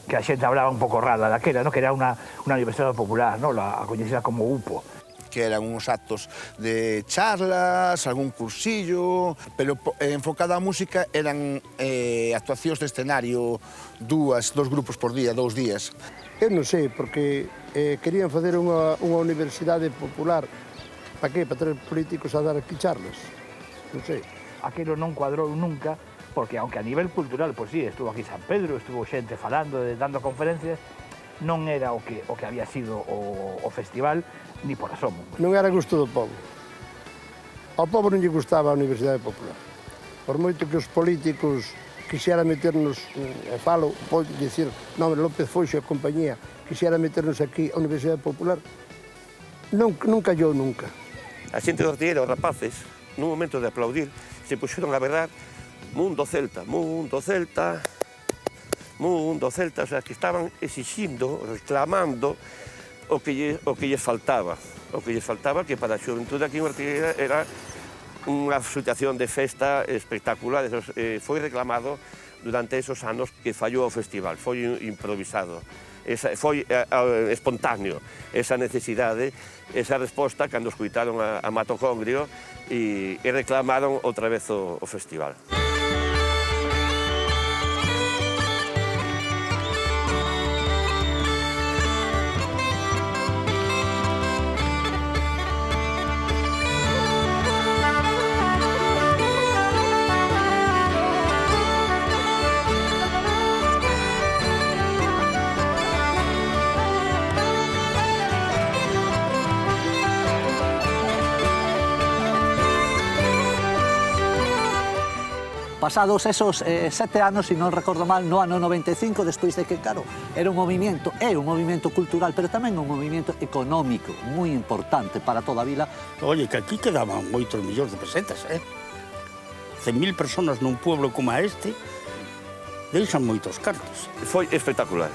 que a xente hablaba un pouco rara daquela, no? Que era unha universidade popular, no? A coñecida como UPO. Que eran uns actos de charlas, algún cursillo, pero enfocada a música eran actuacións de escenario, dos grupos por día, 2 días. Eu non sei, porque querían facer unha universidade popular. Para que? Para traer políticos a dar aquí charlas? Non sei. Aquilo non cuadrou nunca, porque aunque a nivel cultural, pois sí, estuvo aquí San Pedro, estuvo xente falando, dando conferencias, non era o que había sido o festival, ni por asomo. Non era gusto do povo. Ao povo non lle gustaba a Universidade Popular. Por moito que os políticos quixeran meternos, falo, pode dicir, non, López Foixo e compañía, quixeran meternos aquí a Universidade Popular, non callou nunca. A xente de Ortigueira, os rapaces, nun momento de aplaudir, se puxeron a berrar Mundo Celta, Mundo Celta, Mundo Celta, o sea, que estaban exixindo, reclamando o que lles faltaba. O que lles faltaba, que para a xuventude aquí en Ortigueira era unha situación de festa espectacular. Foi reclamado durante esos anos que fallou o festival, foi improvisado. Foi espontáneo esa necesidade, esa resposta cando escuitaron a Matocongrio e reclamaron outra vez o festival. Pasados esos 7 anos, se non recordo mal, no ano 95, despois de que, claro, era un movimento cultural, pero tamén un movimento económico moi importante para toda a vila. Oye, que aquí quedaban 8 millóns de pesetas, 100.000 personas nun pueblo como este, deixan moitos cartos. Foi espectacular,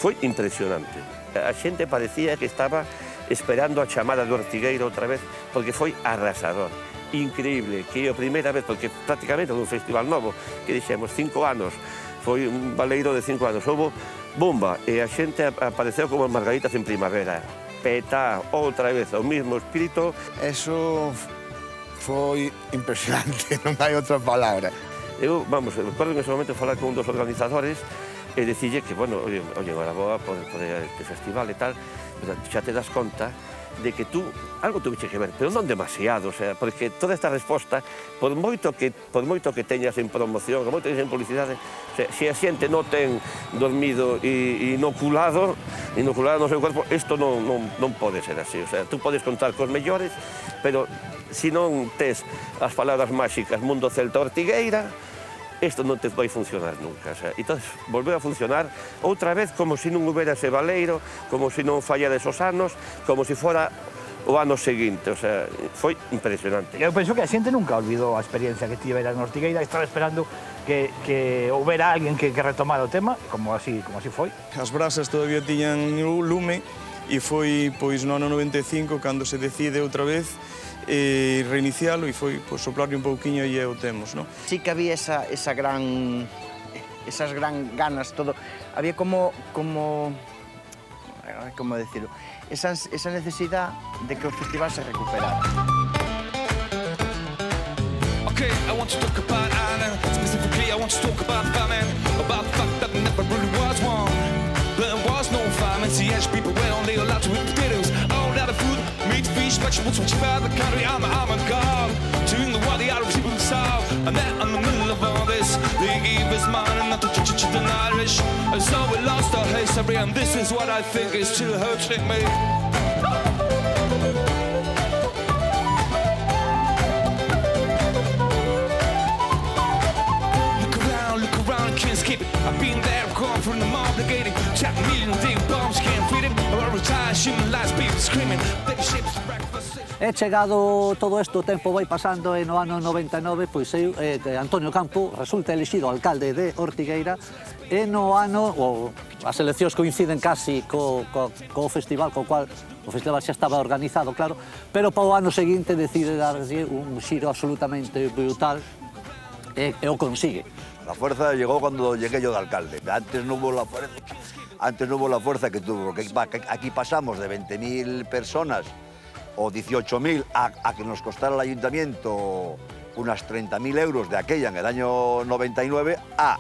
foi impresionante. A xente parecía que estaba esperando a chamada do Ortigueira outra vez, porque foi arrasador. Increíble, que é a primeira vez, porque prácticamente é un festival novo, que dixemos 5 anos, foi un baleiro de 5 anos, houve bomba, e a xente apareceu como margaritas en primavera, peta, outra vez, o mismo espírito. Eso foi impresionante, non hai outra palabra. Eu, vamos, recordo en ese momento falar con un dos organizadores e dicille que, bueno, oye, agora boa por este festival e tal, pero xa te das conta de que tú, algo tuviche que ver, pero non demasiado, o sea, porque toda esta resposta, por moito que teñas en promoción, por moito que teñas en publicidade, o sea, se a xente non ten dormido e inoculado no seu corpo, isto non pode ser así, o sea, tú podes contar cos mellores, pero se non tes as palabras máxicas Mundo Celta Ortigueira, isto non te vai funcionar nunca. O sea, entón, volveu a funcionar outra vez como se non houbera ese baleiro, como se non fallara esos anos, como se fora o ano seguinte. O sea, foi impresionante. Eu penso que a xente nunca olvidou a experiencia que tivera en Ortigueira, estaba esperando que houbera alguén que retomara o tema, como así foi. As brasas todavía tiñan lume e foi pois no ano 95 cando se decide outra vez reinicialo e foi soplarle un pouquiño e o temos, non? Sí que había esas gran ganas, todo. Había como decirlo, esa necesidad de que o festival se recuperara. Okay, I want to talk about Anna. Specifically, I want to talk about famine. About the fact that there never really was one. There was no famine. See, as people were only allowed to eat potatoes. All that of food, meat, fish, vegetables, which about the country. I'm a god. Doing the what the Arab people saw. And then in the middle of all this, they gave us mine and not to church the Irish. And so we lost our history, and this is what I think is still hurting me. Can't skip it. I've been there, gone from the obligated. Chat million day bombs can't feed it. Or retire, human lives, people screaming. Baby ships, breakfast. É chegado todo isto, o tempo vai pasando e no ano 99, pois Antonio Campo resulta elexido alcalde de Ortigueira e no ano, as eleccións coinciden casi co festival, co cual o festival xa estaba organizado, claro, pero para o ano seguinte decide darlle un xiro absolutamente brutal e o consigue. La fuerza llegó cuando llegué yo de alcalde. Antes no hubo la fuerza que tuvo, porque aquí pasamos de 20.000 personas o 18.000 a que nos costara el ayuntamiento unas 30.000 euros de aquella en el año 99 a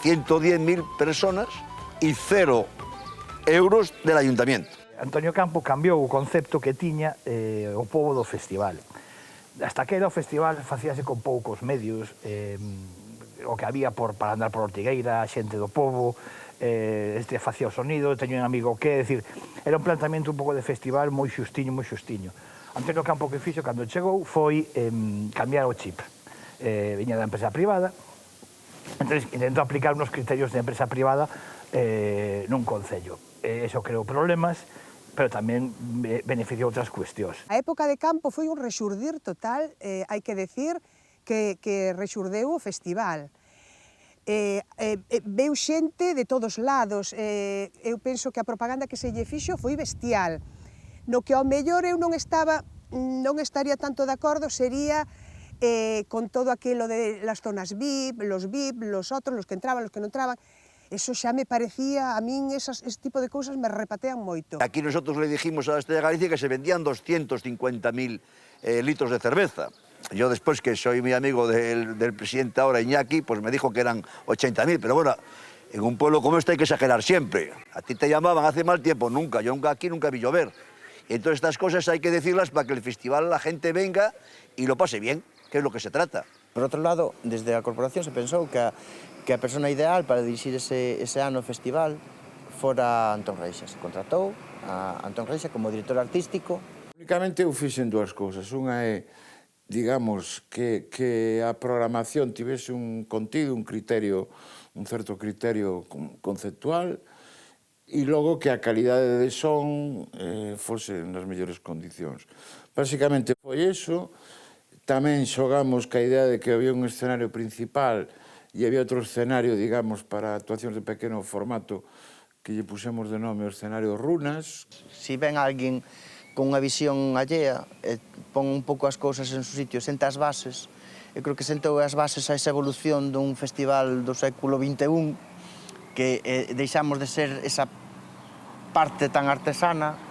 110.000 personas y 0 euros del ayuntamiento. Antonio Campo cambiou o concepto que tiña o pobo do festival. Hasta que era o festival facíase con poucos medios, o que había para andar por Ortigueira, a xente do pobo, facía o sonido, teño un amigo que, decir, era un planteamento un pouco de festival moi xustiño, moi xustiño. Antonio Campo que fixo cando chegou foi cambiar o chip. Viña da empresa privada, entón intentou aplicar unos criterios de empresa privada nun concello. Eso creou problemas, pero tamén beneficiou outras cuestións. A época de Campo foi un rexurdir total, hai que decir, que rexurdeu o festival. Veu xente de todos lados. Eu penso que a propaganda que se lle fixo foi bestial. No que ao mellor eu non estaría tanto de acordo sería con todo aquilo de las zonas VIP, los otros, los que entraban, los que non entraban, eso xa me parecía, a min ese tipo de cousas me repatean moito. Aquí nosotros le dijimos a Estrella Galicia que se vendían 250.000 litros de cerveza. Yo después, que soy muy amigo del presidente ahora, Iñaki, pues me dijo que eran 80.000, pero bueno, en un pueblo como este hay que exagerar siempre. A ti te llamaban hace mal tiempo, nunca, yo aquí nunca vi llover. Y entonces estas cosas hay que decirlas para que el festival la gente venga y lo pase bien, que es lo que se trata. Por outro lado, desde a corporación se pensou que a persona ideal para dirixir ese ano o festival fora Antón Reixa. Se contratou a Antón Reixa como director artístico. Únicamente eu fixen dúas cousas. Unha é, digamos, que a programación tivese un contido, un criterio, un certo criterio conceptual, e logo que a calidade de son fose nas mellores condicións. Básicamente foi iso. Tamén xogamos ca idea de que había un escenario principal e había outro escenario, digamos, para actuacións de pequeno formato que lle pusemos de nome o escenario Runas. Si ven alguén con unha visión allea, pon un pouco as cousas en su sitio, senta as bases, eu creo que sentou as bases a esa evolución dun festival do século XXI, que deixamos de ser esa parte tan artesana,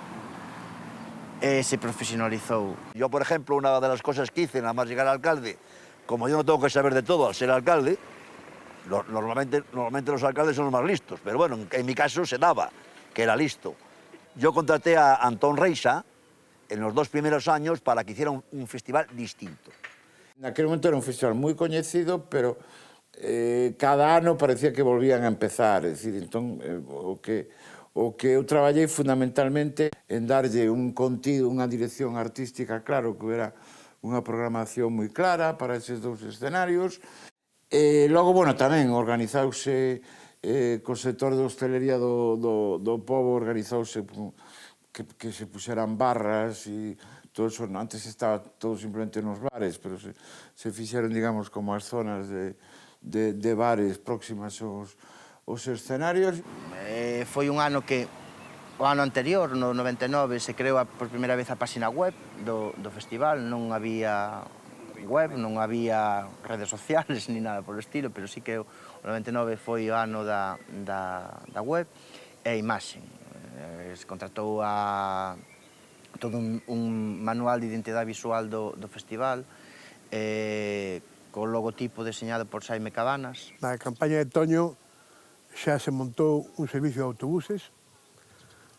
se profesionalizou. Yo, por ejemplo, una de las cosas que hice nada más llegar al alcalde, como yo no tengo que saber de todo al ser alcalde, normalmente los alcaldes son los más listos, pero bueno, en mi caso se daba que era listo. Yo contraté a Antón Reixa en los 2 primeros años para que hiciera un festival distinto. En aquel momento era un festival moi coñecido, pero cada ano parecía que volvían a empezar, é dicir, entón, o que eu traballei fundamentalmente en darlle un contido, unha dirección artística, claro, que era unha programación moi clara para eses 2 escenarios. E logo, bueno, tamén organizouse co sector de hostelería do pobo, organizouse que se puxeran barras e todo eso. Antes estaba todo simplemente nos bares, pero se fixeron, digamos, como as zonas de bares próximas os escenarios. Foi un ano que, o ano anterior, no 99, se creou por primeira vez a páxina web do festival. Non había web, non había redes sociales ni nada por estilo, pero sí que o 99 foi o ano da web e a imaxe. Se contratou todo un manual de identidade visual do festival, co logotipo deseñado por Xaime Cabanas. Na campaña de Toño xa se montou un servicio de autobuses,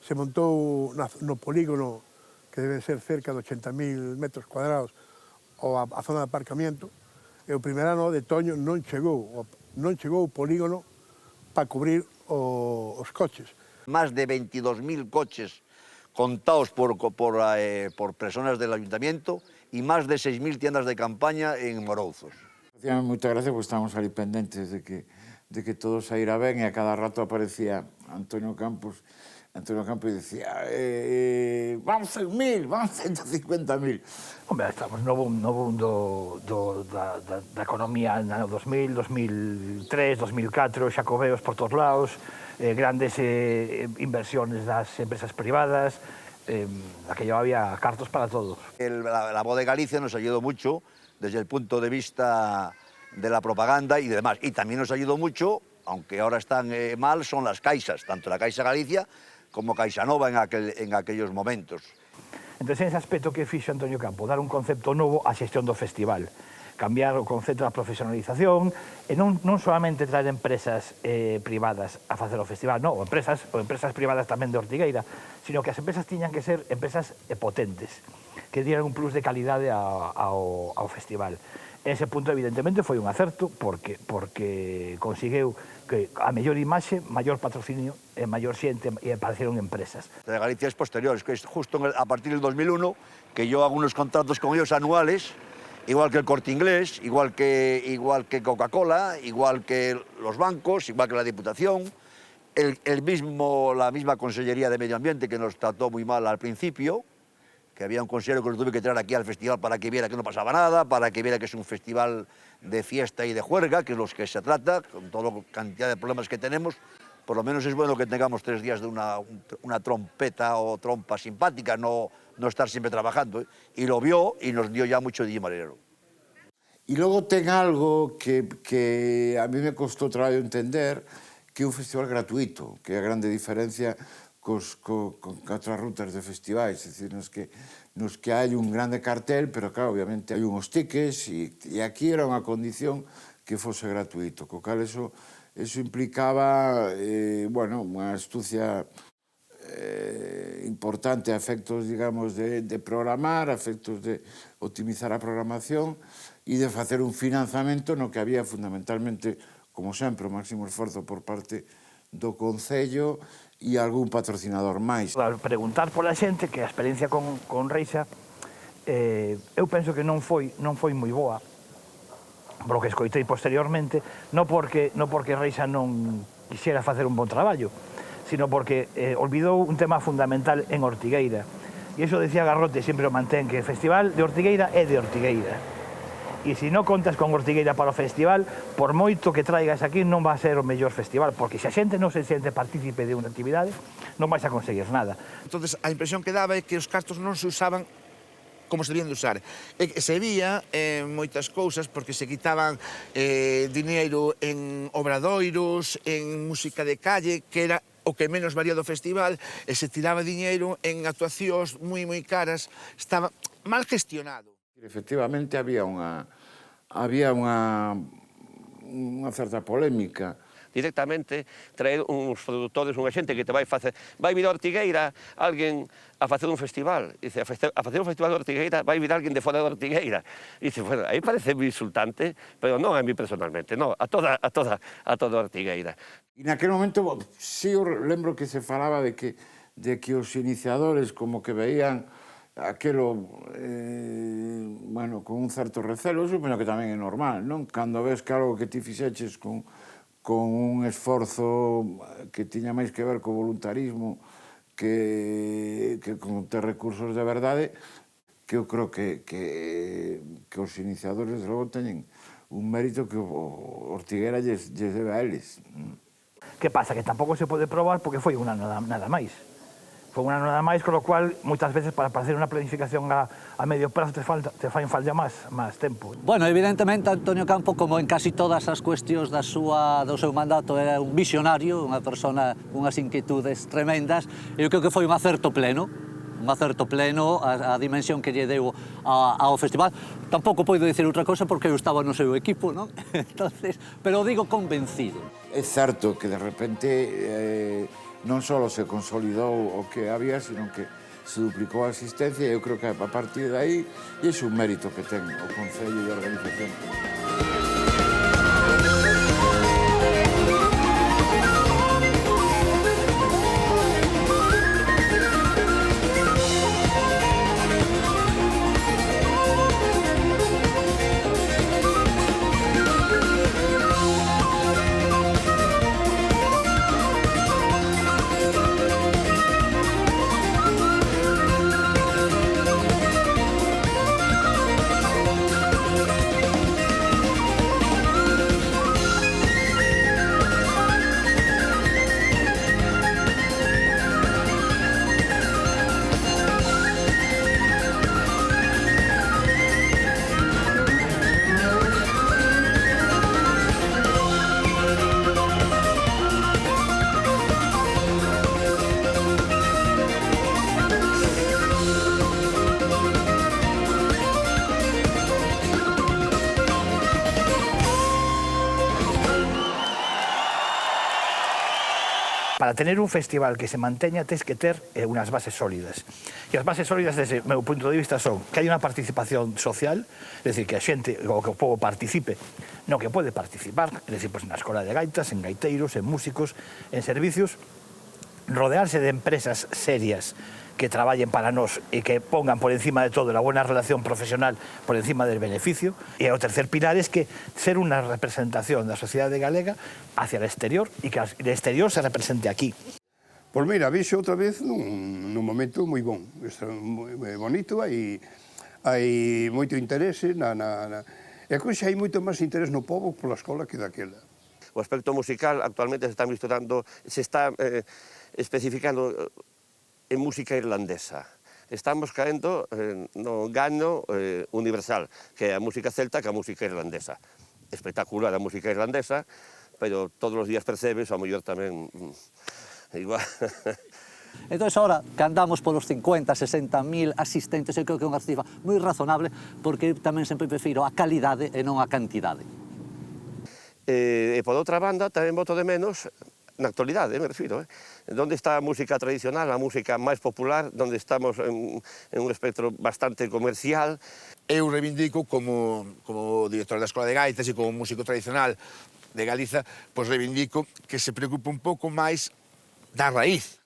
se montou no polígono, que deben ser cerca de 80.000 metros cuadrados, a zona de aparcamiento, e o primer ano de Toño non chegou o polígono para cubrir os coches. Más de 22.000 coches contados por personas del ayuntamiento y más de 6.000 tiendas de campaña en Morouzos. Hacíame moita gracia porque estábamos ali pendentes de que todo saíra ben, e a cada rato aparecía Antonio Campos e dicía vamos 100.000, vamos 150.000. Hombre, estamos no boom da economía no ano 2000, 2003, 2004, xacobeos por todos lados, grandes inversiones das empresas privadas, aquello había cartos para todos. La voz de Galicia nos ayudó mucho desde el punto de vista de la propaganda y demás. Y también nos ayudó mucho, aunque ahora están mal, son las caixas, tanto la Caixa Galicia como Caixa Nova en aquellos momentos. Entón, ese aspecto que fixo Antonio Campo, dar un concepto novo á xestión do festival, cambiar o concepto da profesionalización, e non solamente traer empresas privadas a facer o festival, non, ou empresas privadas tamén de Ortigueira, sino que as empresas tiñan que ser empresas potentes, que dieran un plus de calidade ao festival. Ese punto, evidentemente, foi un acerto porque conseguiu que a mellor imaxe, maior patrocinio e maior xente, e apareceron empresas. De Galicia es posterior, es que es justo a partir del 2001 que yo hago unos contratos con ellos anuales, igual que el Corte Inglés, igual que Coca-Cola, igual que los bancos, igual que la Diputación, la misma Consellería de Medio Ambiente, que nos trató muy mal al principio, que había un consejero que lo tuve que traer aquí al festival para que viera que no pasaba nada, para que viera que es un festival de fiesta y de juerga, que es lo que se trata, con toda la cantidad de problemas que tenemos. Por lo menos es bueno que tengamos 3 días de una trompeta o trompa simpática, no estar siempre trabajando. Y lo vio y nos dio ya mucho de marinero. E logo ten algo que a mí me costou traballo entender, que é un festival gratuito, que é a grande diferencia con outras rutas de festivais, é dicir, nos que hai un grande cartel, pero claro, obviamente hai unhos tickets, e aquí era unha condición que fose gratuito, co cal eso implicaba, bueno, unha astucia importante a efectos, digamos, de programar, a efectos de optimizar a programación e de facer un financiamento no que había fundamentalmente, como sempre, o máximo esforzo por parte do Concello e algún patrocinador máis. Al preguntar pola xente, que a experiencia con Reixa, eu penso que non foi moi boa, polo que escoitei posteriormente, non porque Reixa non quixera facer un bon traballo, sino porque olvidou un tema fundamental en Ortigueira. E iso decía Garrote, sempre o mantén, que o festival de Ortigueira é de Ortigueira. E se non contas con Ortigueira para o festival, por moito que traigas aquí non va a ser o mellor festival, porque se a xente non se sente partícipe de unha actividade, non vais a conseguir nada. Entonces, a impresión que daba é que os cartos non se usaban como se debían de usar. Se vía moitas cousas porque se quitaban dineiro en obradoiros, en música de calle, que era o que menos varía do festival, e se tiraba diñeiro en actuacións moi caras, estaba mal gestionado. Efectivamente, había unha certa polémica. Directamente traer uns produtores, unha xente que te vai vir a Ortigueira alguén a facer un festival. Dice, a facer un festival de Ortigueira vai vir alguén de fora de Ortigueira. Dice, bueno, aí parece insultante, pero non a mí personalmente, non, a toda Ortigueira. E naquele momento, sí, eu lembro que se falaba de que os iniciadores como que veían aquelo, bueno, con un certo recelo, eso, pero que tamén é normal, non? Cando ves que algo que ti fixeches con un esforzo que tiña máis que ver co voluntarismo que con ter recursos de verdade, que eu creo que os iniciadores logo teñen un mérito que o Ortigueira lles debe a eles. Que pasa? Que tampouco se pode probar porque foi un ano nada máis. Foi un ano nada máis, con lo cual, moitas veces, para facer unha planificación a medio prazo te fai falta máis tempo. Bueno, evidentemente, Antonio Campo, como en casi todas as cuestións do seu mandato, era un visionario, unha persona con unhas inquietudes tremendas, e eu creo que foi un acerto pleno a dimensión que lle deu ao festival. Tampouco podo dicir outra cosa porque eu estaba no seu equipo, non? Entonces, pero digo convencido. É certo que de repente non só se consolidou o que había, sino que se duplicou a asistencia, e eu creo que a partir de aí é un mérito que ten o Concello de Organización. Para tener un festival que se manteña, tens que ter unhas bases sólidas. E as bases sólidas, desde o meu punto de vista, son que hai unha participación social, é dicir, que a xente, ou que o povo participe no que pode participar, é dicir, na escola de gaitas, en gaiteiros, en músicos, en servicios, rodearse de empresas serias que traballen para nós e que pongan por encima de todo a buena relación profesional por encima del beneficio. E o tercer pilar es que ser unha representación da sociedade galega hacia o exterior e que o exterior se represente aquí. Pois mira, vixo outra vez nun momento moi bon, moi bonito, hai moito interese e hai moito máis interés no povo pola escola que daquela. O aspecto musical actualmente se está misturando, se está especificando en música irlandesa. estamos caendo no engano universal, que é a música celta que a música irlandesa. Espectacular a música irlandesa, pero todos os días percebes, ao mellor tamén igual. Entón, ahora, que andamos polos 50, 60.000 asistentes, eu creo que é unha cifra moi razonable, porque tamén sempre prefiro a calidade e non a cantidade. E por outra banda, tamén boto de menos, na actualidade, me refiro, onde está a música tradicional, a música máis popular, onde estamos en un espectro bastante comercial. Eu reivindico como director da Escola de Gaitas e como músico tradicional de Galiza, pois reivindico que se preocupe un pouco máis da raíz.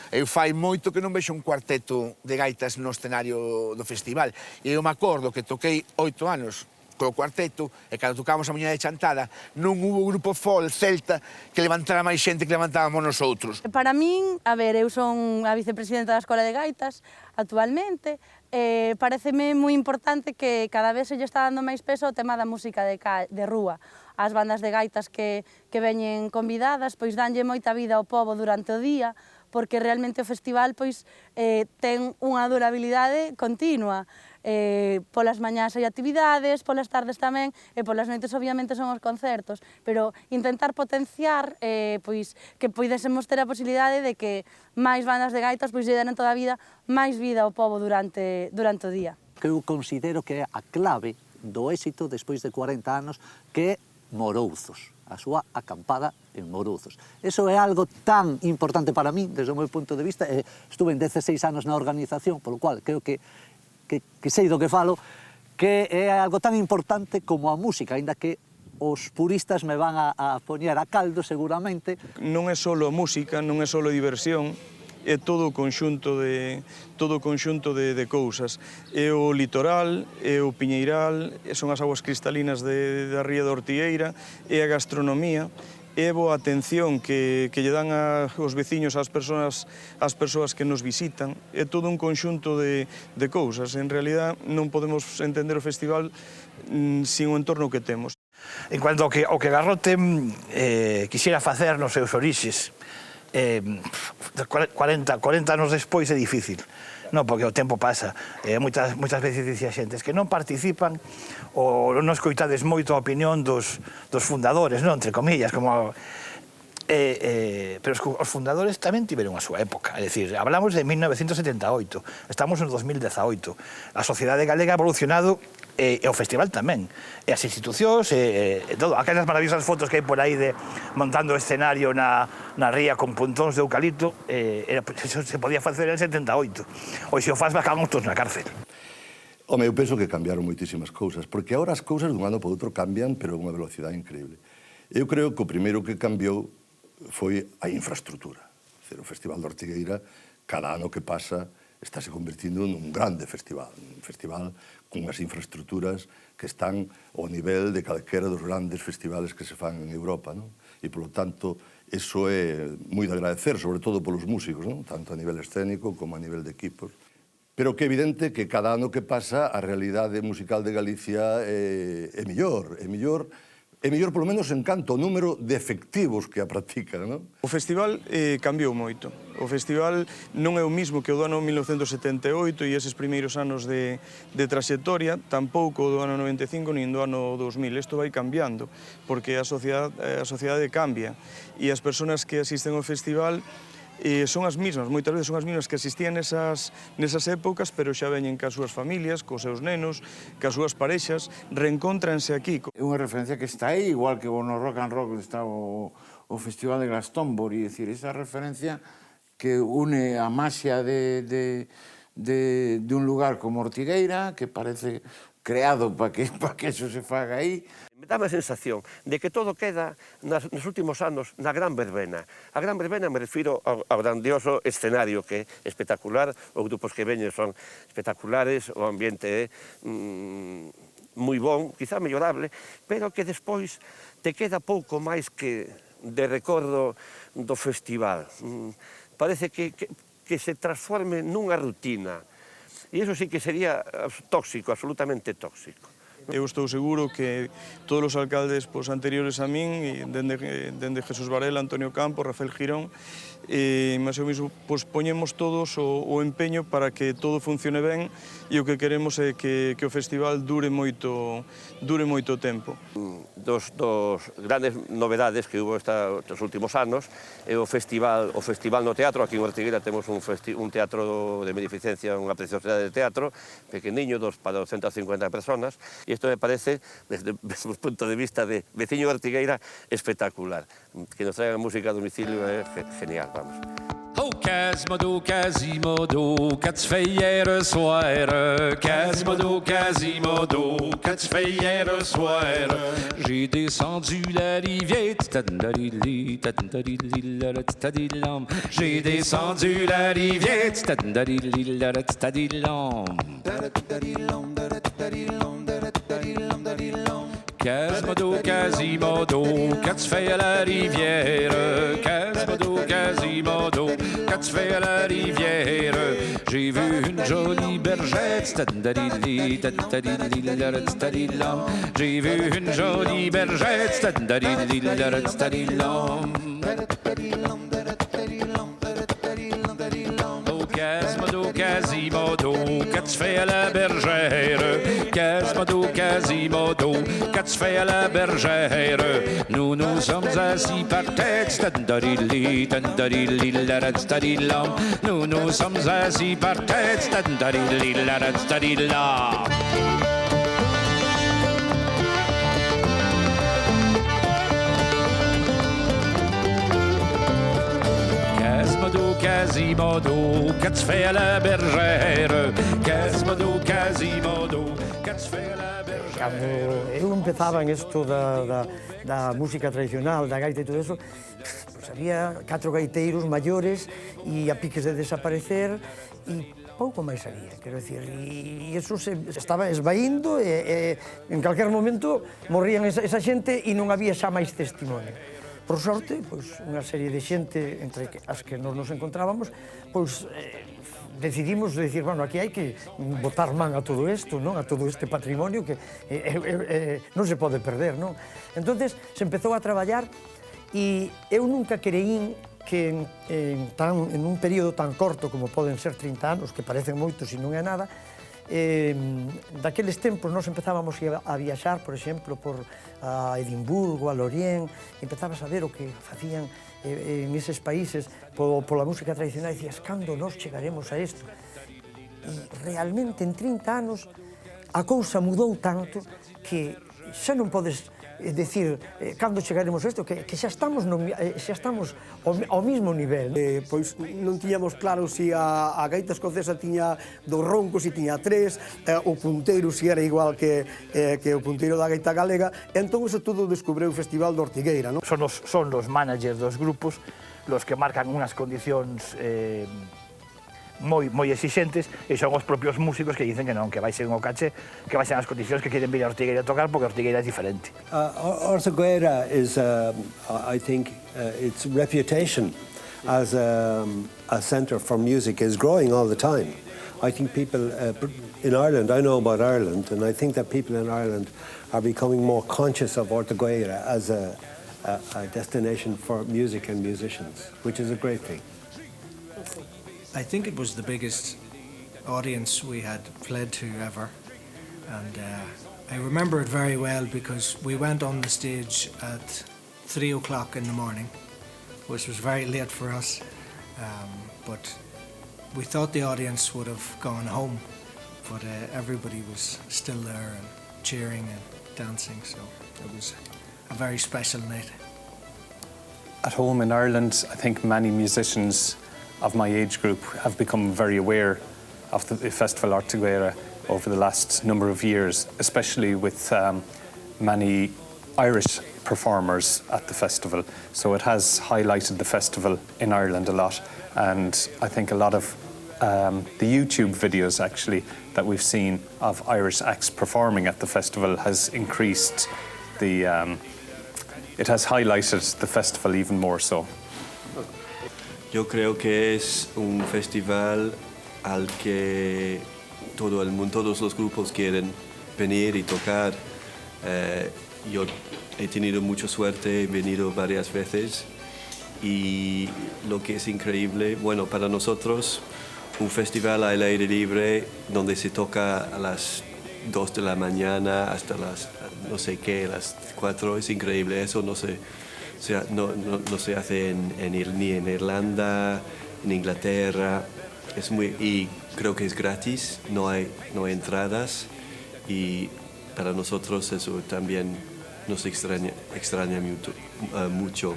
Eu fai moito que non vexo un cuarteto de gaitas no escenario do festival. E eu me acordo que toquei 8 anos co cuarteto e cando tocábamos a Muña de Chantada non hubo grupo folk celta que levantara máis xente que levantábamos nosotros. Para min, a ver, eu son a vicepresidenta da Escola de Gaitas actualmente, pareceme moi importante que cada vez se lle está dando máis peso ao tema da música de rúa. As bandas de gaitas que veñen convidadas, pois danlle moita vida ao pobo durante o día, porque realmente o festival pois ten unha durabilidade continua. Polas mañás hai actividades, polas tardes tamén, e polas noites obviamente son os concertos, pero intentar potenciar pois que poidésemos ter a posibilidade de que máis bandas de gaitas pois lle den toda a vida máis vida ao pobo durante o día. Que eu considero que é a clave do éxito despois de 40 anos, que é Morouzos, a súa acampada en Morouzos. Eso é algo tan importante para mí, desde o meu punto de vista, estuve en 16 anos na organización, polo cual creo que sei do que falo, que é algo tan importante como a música, aínda que os puristas me van a poñer a caldo seguramente. Non é só a música, non é só a diversión, é todo o conxunto de cousas. É o litoral, é o piñeiral, son as aguas cristalinas da ría da Ortigueira, é a gastronomía, é boa atención que lle dan aos veciños, ás persoas que nos visitan, é todo un conxunto de cousas. En realidad non podemos entender o festival sin o entorno que temos. En cuanto ao que Garrote quixera facer nos seus orixes, 40 anos despois é difícil, non, porque o tempo pasa. Moitas veces dicía xente que non participan ou non escoitades moito a opinión dos fundadores, non, entre comillas, como... pero os fundadores tamén tiveron a súa época, é dicir, hablamos de 1978, estamos en 2018, a sociedade galega ha evolucionado e o festival tamén, e as institucións e todo, aquelas maravillosas fotos que hai por aí de montando o escenario na ría con puntóns de eucalipto, eso se podía facer en 78, ou se o faz vacamos todos na cárcel. Home, eu penso que cambiaron moitísimas cousas, porque agora as cousas dun ano para outro cambian, pero a unha velocidade increíble. Eu creo que o primeiro que cambiou foi a infraestructura. O Festival de Ortigueira, cada ano que pasa, estáse convertindo nun grande festival, un festival con unhas infraestructuras que están ao nivel de calquera dos grandes festivales que se fan en Europa, non? E, polo tanto, iso é moi de agradecer, sobre todo polos músicos, non? Tanto a nivel escénico como a nivel de equipos. Pero que é evidente que cada ano que pasa a realidade musical de Galicia é mellor, polo menos en canto ao número de efectivos que a practican, non? O festival cambiou moito. O festival non é o mismo que o do ano 1978 e eses primeiros anos de traxectoria, tampouco do ano 95 nin do ano 2000. Isto vai cambiando, porque a sociedade cambia e as persoas que asisten ao festival son as mismas, moitas veces son as mismas que asistían nesas épocas, pero xa veñen cas súas familias, cos seus nenos, cas súas parexas, reencontranse aquí. É unha referencia que está aí, igual que no Rock and Roll está o Festival de Glastonbury, é dicir, esa referencia que une a maxia de un lugar como Ortigueira, que parece creado para que eso se faga aí. Me dá a sensación de que todo queda nos últimos anos na Gran Verbena. A Gran Verbena me refiro ao grandioso escenario que é espectacular, os grupos que veñen son espectaculares, o ambiente é moi bon, quizá mellorable, pero que despois te queda pouco máis que de recordo do festival. Parece que se transforme nunha rutina. E iso sí que sería tóxico, absolutamente tóxico. Eu estou seguro que todos os alcaldes anteriores a min, dende Jesús Varela, Antonio Campos, Rafael Girón, mas ao mesmo poñemos todos o empeño para que todo funcione ben e o que queremos é que o festival dure moito tempo. Dos grandes novedades que hubo estes últimos anos é o festival no teatro. Aquí en Ortigueira temos un teatro de beneficencia, unha preciosidade de teatro, pequeniño, para 250 personas, e isto me parece, desde o punto de vista de veciño de Ortigueira, espectacular. Que nos traigan música a domicilio é genial, vamos. Oh, Quasimodo, Quasimodo, qu'as-tu fait hier soir? Quasimodo, Quasimodo, qu'as-tu fait hier soir? J'ai descendu la rivière, j'ai descendu la rivière, Quasimodo, Quasimodo, qu'as-tu fait à la rivière? Quasimodo, Quasimodo, qu'as-tu fait à la rivière? J'ai vu une jolie bergette, j'ai vu une jolie bergette, Quasimodo, Quasimodo, qu'as-tu fait à la bergère? Quasimodo, Quasimodo, qu'as-tu fait à la bergère? Nous nous sommes assis par tête, nous nous sommes assis par tête, Quasimodo, Quasimodo, qu'as-tu fait à la bergère? Quasimodo, Quasimodo, qu'as-tu fait à la bergère? Cando eu empezaba en isto da música tradicional, da gaita e todo eso, pues había 4 gaiteiros maiores e a piques de desaparecer e pouco máis había, quero dicir, e iso se estaba esvaíndo e en calquer momento morrían esa xente e non había xa máis testimonio. Por sorte, pois, unha serie de xente entre as que nos encontrábamos, pois, decidimos decir, bueno, aquí hai que botar man a todo isto, non? A todo este patrimonio que non se pode perder, non? Entonces, se empezou a traballar e eu nunca creín que en un período tan corto como poden ser 30 anos, que parecen moitos e non é nada, daqueles tempos nos empezábamos a viaxar, por exemplo, por Edimburgo, a Lorient, e empezabas a ver o que facían en eses países pola música tradicional, e dicías, cando nos chegaremos a isto? E realmente en 30 anos a cousa mudou tanto que xa non podes decir cando chegaremos a isto, que xa estamos ao mesmo nivel. Pois non tiñamos claro se a gaita escocesa tiña 2 roncos, se tiña 3, o punteiro se era igual que o punteiro da gaita galega, entón iso todo descubreu o Festival de Ortigueira. Son los managers dos grupos los que marcan unhas condicións moi exixentes e son os propios músicos que dicen que non, que vai ser un caché, que vai ser as condicións que queren vir a Ortigueira a tocar porque Ortigueira é diferente. Ortigueira is, I think, its reputation as a centre for music is growing all the time. I think people in Ireland, I know about Ireland, and I think that people in Ireland are becoming more conscious of Ortigueira as a destination for music and musicians, which is a great thing. I think it was the biggest audience we had played to ever, and I remember it very well because we went on the stage at 3 o'clock in the morning, which was very late for us, but we thought the audience would have gone home, but everybody was still there and cheering and dancing, so it was a very special night. At home in Ireland, I think many musicians of my age group have become very aware of the Festival Ortigueira over the last number of years, especially with many Irish performers at the festival. So it has highlighted the festival in Ireland a lot, and I think a lot of the YouTube videos actually that we've seen of Irish acts performing at the festival has increased the it has highlighted the festival even more so. Yo creo que es un festival al que todo el mundo, todos los grupos quieren venir y tocar. Yo he tenido mucha suerte, he venido varias veces y lo que es increíble, bueno, para nosotros un festival al aire libre donde se toca a las 2 de la mañana hasta las no sé qué, las 4, es increíble. Eso no se hace ni en Irlanda, en Inglaterra. Y creo que es gratis, no hay entradas, y para nosotros eso también nos extraña mucho.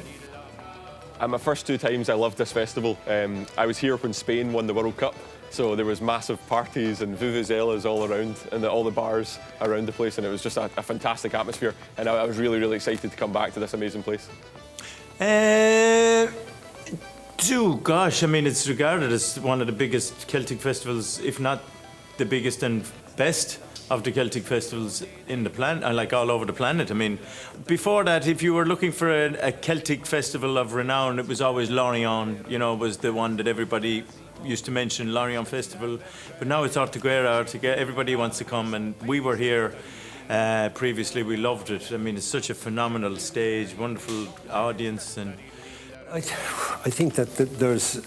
My first 2 times I loved this festival. I was here when Spain won the World Cup, so there was massive parties and vuvuzelas all around, and all the bars around the place, and it was just a fantastic atmosphere, and I was really, really excited to come back to this amazing place. Gosh, I mean, it's regarded as one of the biggest Celtic festivals, if not the biggest and best of the Celtic festivals in the planet, like all over the planet. I mean, before that, if you were looking for a Celtic festival of renown, it was always Lorient, you know, was the one that everybody used to mention, Lorient Festival. But now it's Ortigueira. Everybody wants to come, and we were here previously. We loved it. I mean, it's such a phenomenal stage, wonderful audience, and I think that there's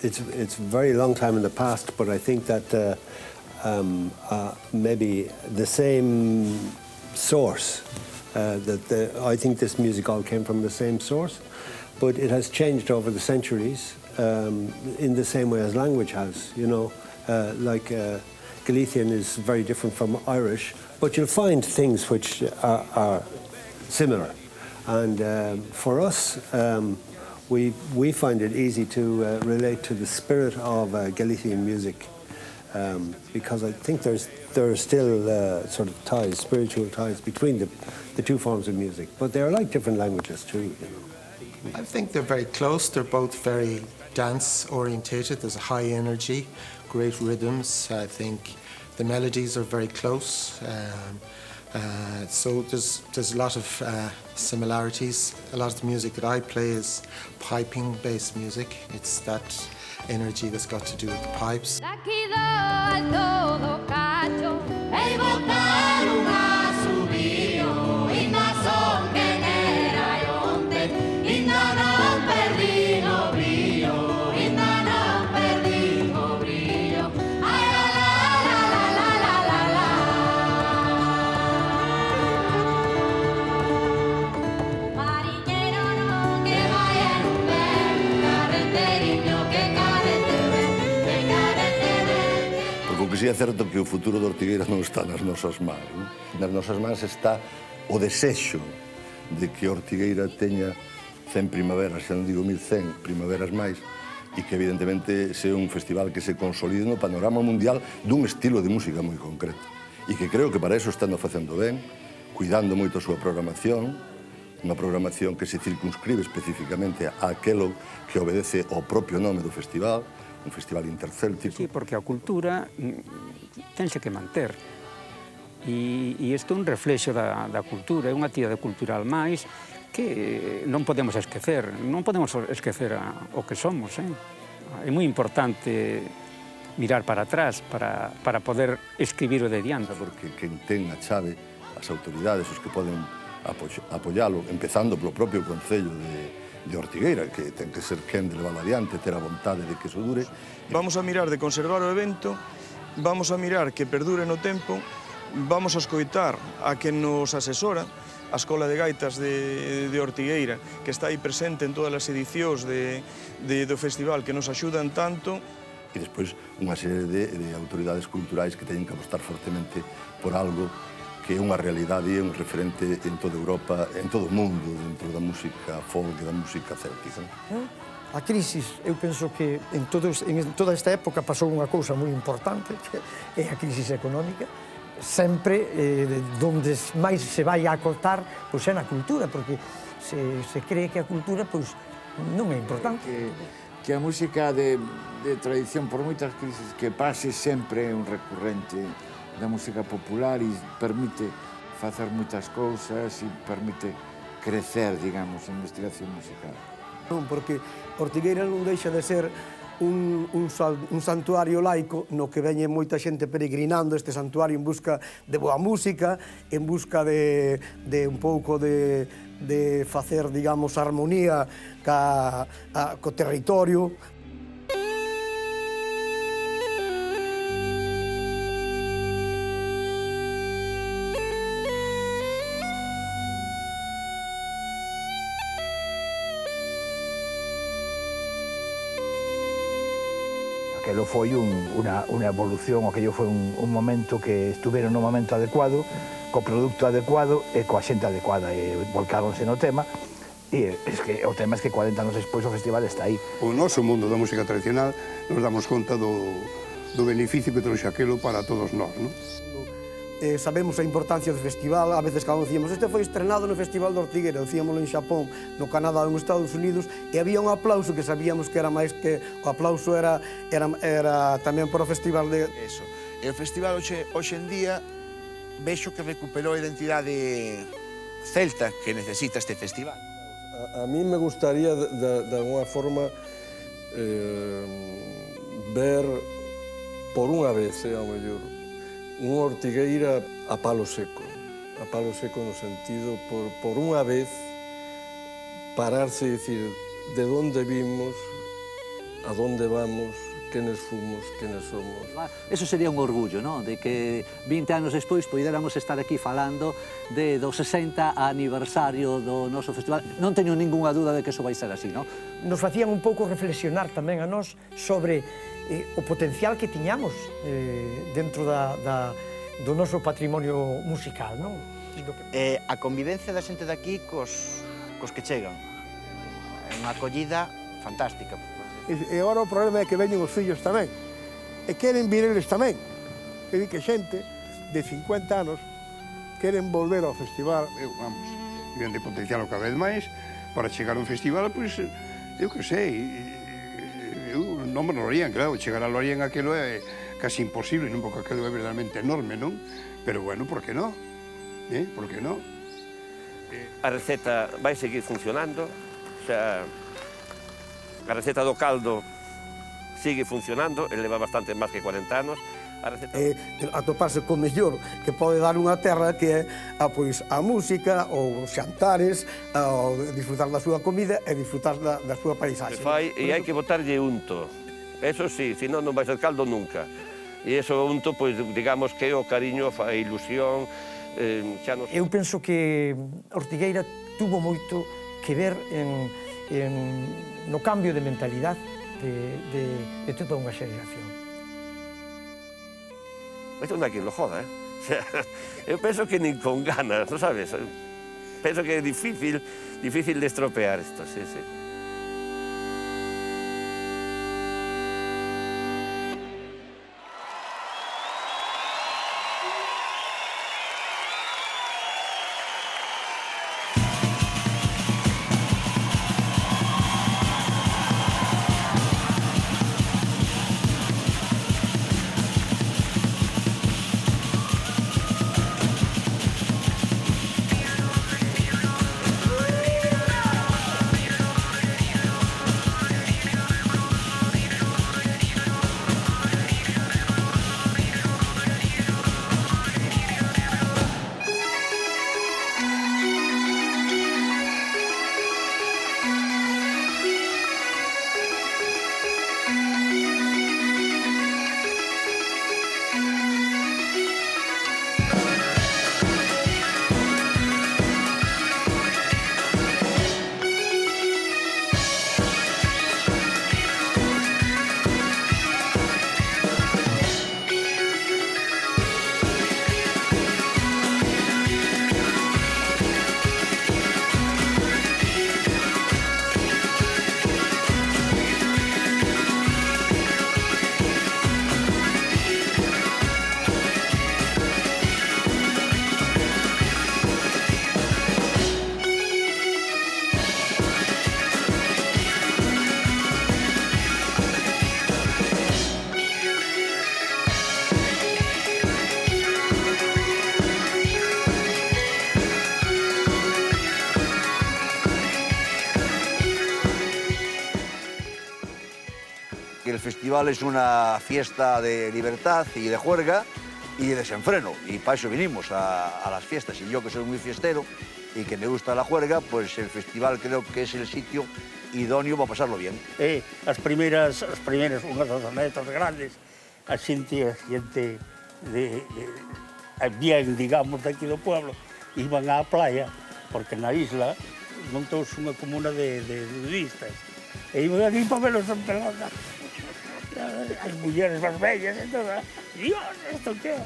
it's a very long time in the past, but I think that maybe the same source, I think this music all came from the same source, but it has changed over the centuries in the same way as language has, you know, like Galician is very different from Irish, but you'll find things which are similar. And for us, we find it easy to relate to the spirit of Galician music, because I think there are still sort of ties, spiritual ties between the two forms of music, but they're like different languages too, you know. I think they're very close. They're both very dance orientated. There's a high energy, great rhythms. I think the melodies are very close. So there's a lot of similarities. A lot of the music that I play is piping-based music. It's that energy that's got to do with the pipes. Sí é certo que o futuro de Ortigueira non está nas nosas mans, non? Nas nosas mans está o desexo de que Ortigueira teña 100 primaveras, xa non digo 1100 primaveras máis, e que evidentemente sea un festival que se consolide no panorama mundial dun estilo de música moi concreto. E que creo que para eso están facendo ben, cuidando moito a súa programación, unha programación que se circunscribe especificamente a aquelo que obedece ao propio nome do festival, un festival intercéltico. Sí, porque a cultura tense que manter. E isto é un reflexo da cultura, é unha actividade cultural máis que non podemos esquecer. Non podemos esquecer o que somos. É moi importante mirar para atrás para poder escribir o de diante. Porque quen ten a chave, as autoridades, os que poden apoialo, empezando polo propio Concello de Ortigueira, que ten que ser quen de levar adiante, ter a vontade de que eso dure. Vamos a mirar de conservar o evento, vamos a mirar que perdure no tempo, vamos a escoitar a quen nos asesora, a Escola de Gaitas de Ortigueira, que está aí presente en todas as edicións do festival, que nos axudan tanto. E despois unha serie de autoridades culturais que teñen que apostar fortemente por algo que é unha realidade e un referente en toda Europa, en todo o mundo, dentro da música folk e da música céltica. A crisis, eu penso que en toda esta época pasou unha cousa moi importante, que é a crisis económica. Sempre, donde máis se vai a acortar, pois é na cultura, porque se cree que a cultura pois non é importante. Que a música de tradición, por moitas crisis que pase, sempre é un recurrente da música popular e permite facer moitas cousas e permite crecer, digamos, a investigación musical. Non, porque Ortigueira non deixa de ser un santuario laico no que veñe moita xente peregrinando este santuario en busca de boa música, en busca de un pouco de facer, digamos, armonía co territorio. Aquelo foi unha evolución, aquello foi un momento que estuveron no momento adecuado, co produto adecuado e coa xente adecuada, e volcáronse no tema, e o tema é que 40 anos despois o festival está aí. O noso mundo da música tradicional nos damos conta do beneficio que trouxe aquelo para todos nós, non? Sabemos a importancia do festival, a veces cando dicíamos este foi estrenado no Festival de Ortigueira, dicíamoslo en Xapón, no Canadá, en Estados Unidos, e había un aplauso que sabíamos que era máis que o aplauso era tamén para o festival de... Eso. E o festival hoxe en día vexo que recuperou a identidade celta que necesita este festival. A mí me gustaría de alguna forma ver por unha vez, ao mellor, unha Ortigueira a palo seco no sentido, por unha vez, pararse e dicir de onde vimos, a onde vamos, quenes fomos, quenes somos. Eso sería un orgullo, non? De que 20 anos despois poidéramos estar aquí falando do 60 aniversario do noso festival. Non teño ningunha dúda de que eso vai ser así, non? Nos facían un pouco reflexionar tamén a nós sobre o potencial que tiñamos dentro do noso patrimonio musical, non? A convivencia da xente daqui cos que chegan. É unha acollida fantástica. E agora o problema é que veñen os fillos tamén, e queren vir eles tamén. É dicir, que xente de 50 anos queren volver ao festival, deben de potenciarlo cada vez máis, para chegar a un festival, pois, eu que sei, non me lo harían, claro, chegar a Lorien aquilo é casi imposible, non, porque aquilo é verdadeiramente enorme, non? Pero, bueno, por que non? Por que non? A receta vai seguir funcionando, xa, a receta do caldo sigue funcionando, ele leva bastante máis que 40 anos. Atoparse co mellor que pode dar unha terra que é a música, os xantares, disfrutar da súa comida e disfrutar da súa paisaxe. E hai que botarlle unto. Eso sí, senón non vai ser caldo nunca. E eso unto, pois, digamos que é o cariño, a ilusión. Eu penso que Ortigueira tuvo moito que ver no cambio de mentalidade de toda unha xeración. Isto non hai que lo joda, Eu penso que nin con ganas, non sabes? Penso que é difícil de estropear isto, sí. el festival es una fiesta de libertad y de juerga y de desenfreno, y para eso vinimos a las fiestas. Y yo, que soy muy fiestero y que me gusta la juerga, pues el festival creo que es el sitio idóneo para pasarlo bien. As primeiras, unhas das anécdotas grandes, a xente bien, digamos, daqui do pueblo, iban á playa, porque na isla montouse unha comuna de nudistas, e iban aquí para velos en pelota. As mulleres más bellas e todo. Dios, ¿esto qué?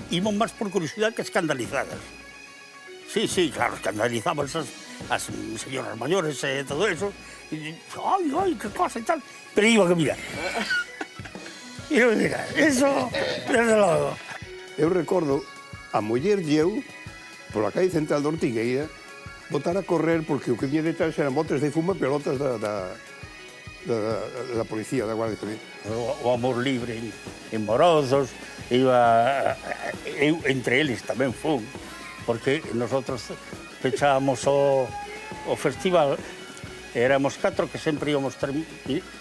Iban más por curiosidad que escandalizadas. Sí, claro, escandalizaban as señoras mayores e todo eso. Y, ay, qué cosa y tal. Pero iban a mirar. E non diga, eso, desde logo. Eu recordo a muller e eu, pola calle central de Ortigueira, botar a correr porque o que viña detrás eran botes de fuma e pelotas da policía, da Guardia Civil. O amor libre en Morozos, eu entre eles tamén fun, porque nosotros pechábamos o festival, éramos 4 que sempre íbamos,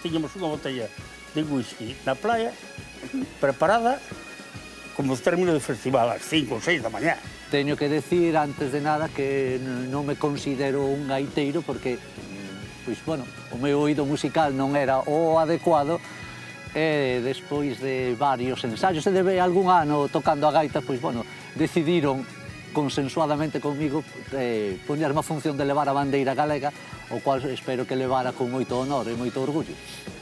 tiñamos unha botella de whisky na playa, preparada como os términos do festival, ás 5 ou 6 da mañá. Teño que decir, antes de nada, que non me considero un gaiteiro porque, pois, bueno, o meu oído musical non era o adecuado e despois de varios ensaios e de algún ano tocando a gaita, pois, bueno, decidiron consensuadamente comigo poñerme a función de levar a bandeira galega, o cual espero que levara con moito honor e moito orgullo.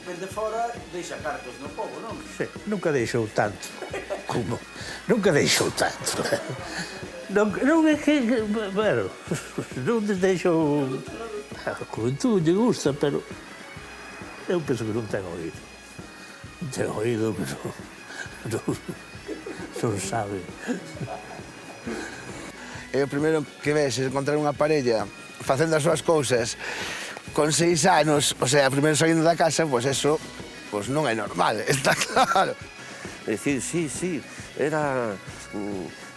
Desde fora deixa cartos no povo, non? Sí, nunca deixou tanto. Como? Nunca deixou tanto. Non é que, bueno, non deixou... A juventud lle gusta, pero eu penso que non ten oído. Non ten oído, pero non sabe. E o primeiro que ves é encontrar unha parella facendo as súas cousas con 6 anos, o sea, primeiro saindo da casa, pois eso non é normal, está claro. Es decir, sí, era...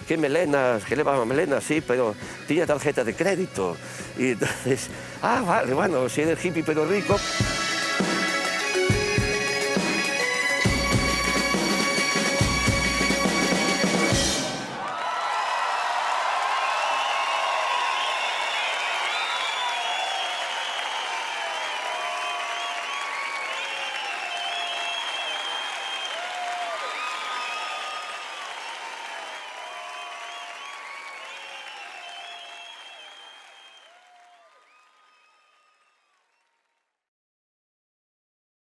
¿Qué melenas? ¿Qué levaba melenas? Sí, pero tenía tarjeta de crédito. Y entonces, vale, bueno, si eres hippie pero rico...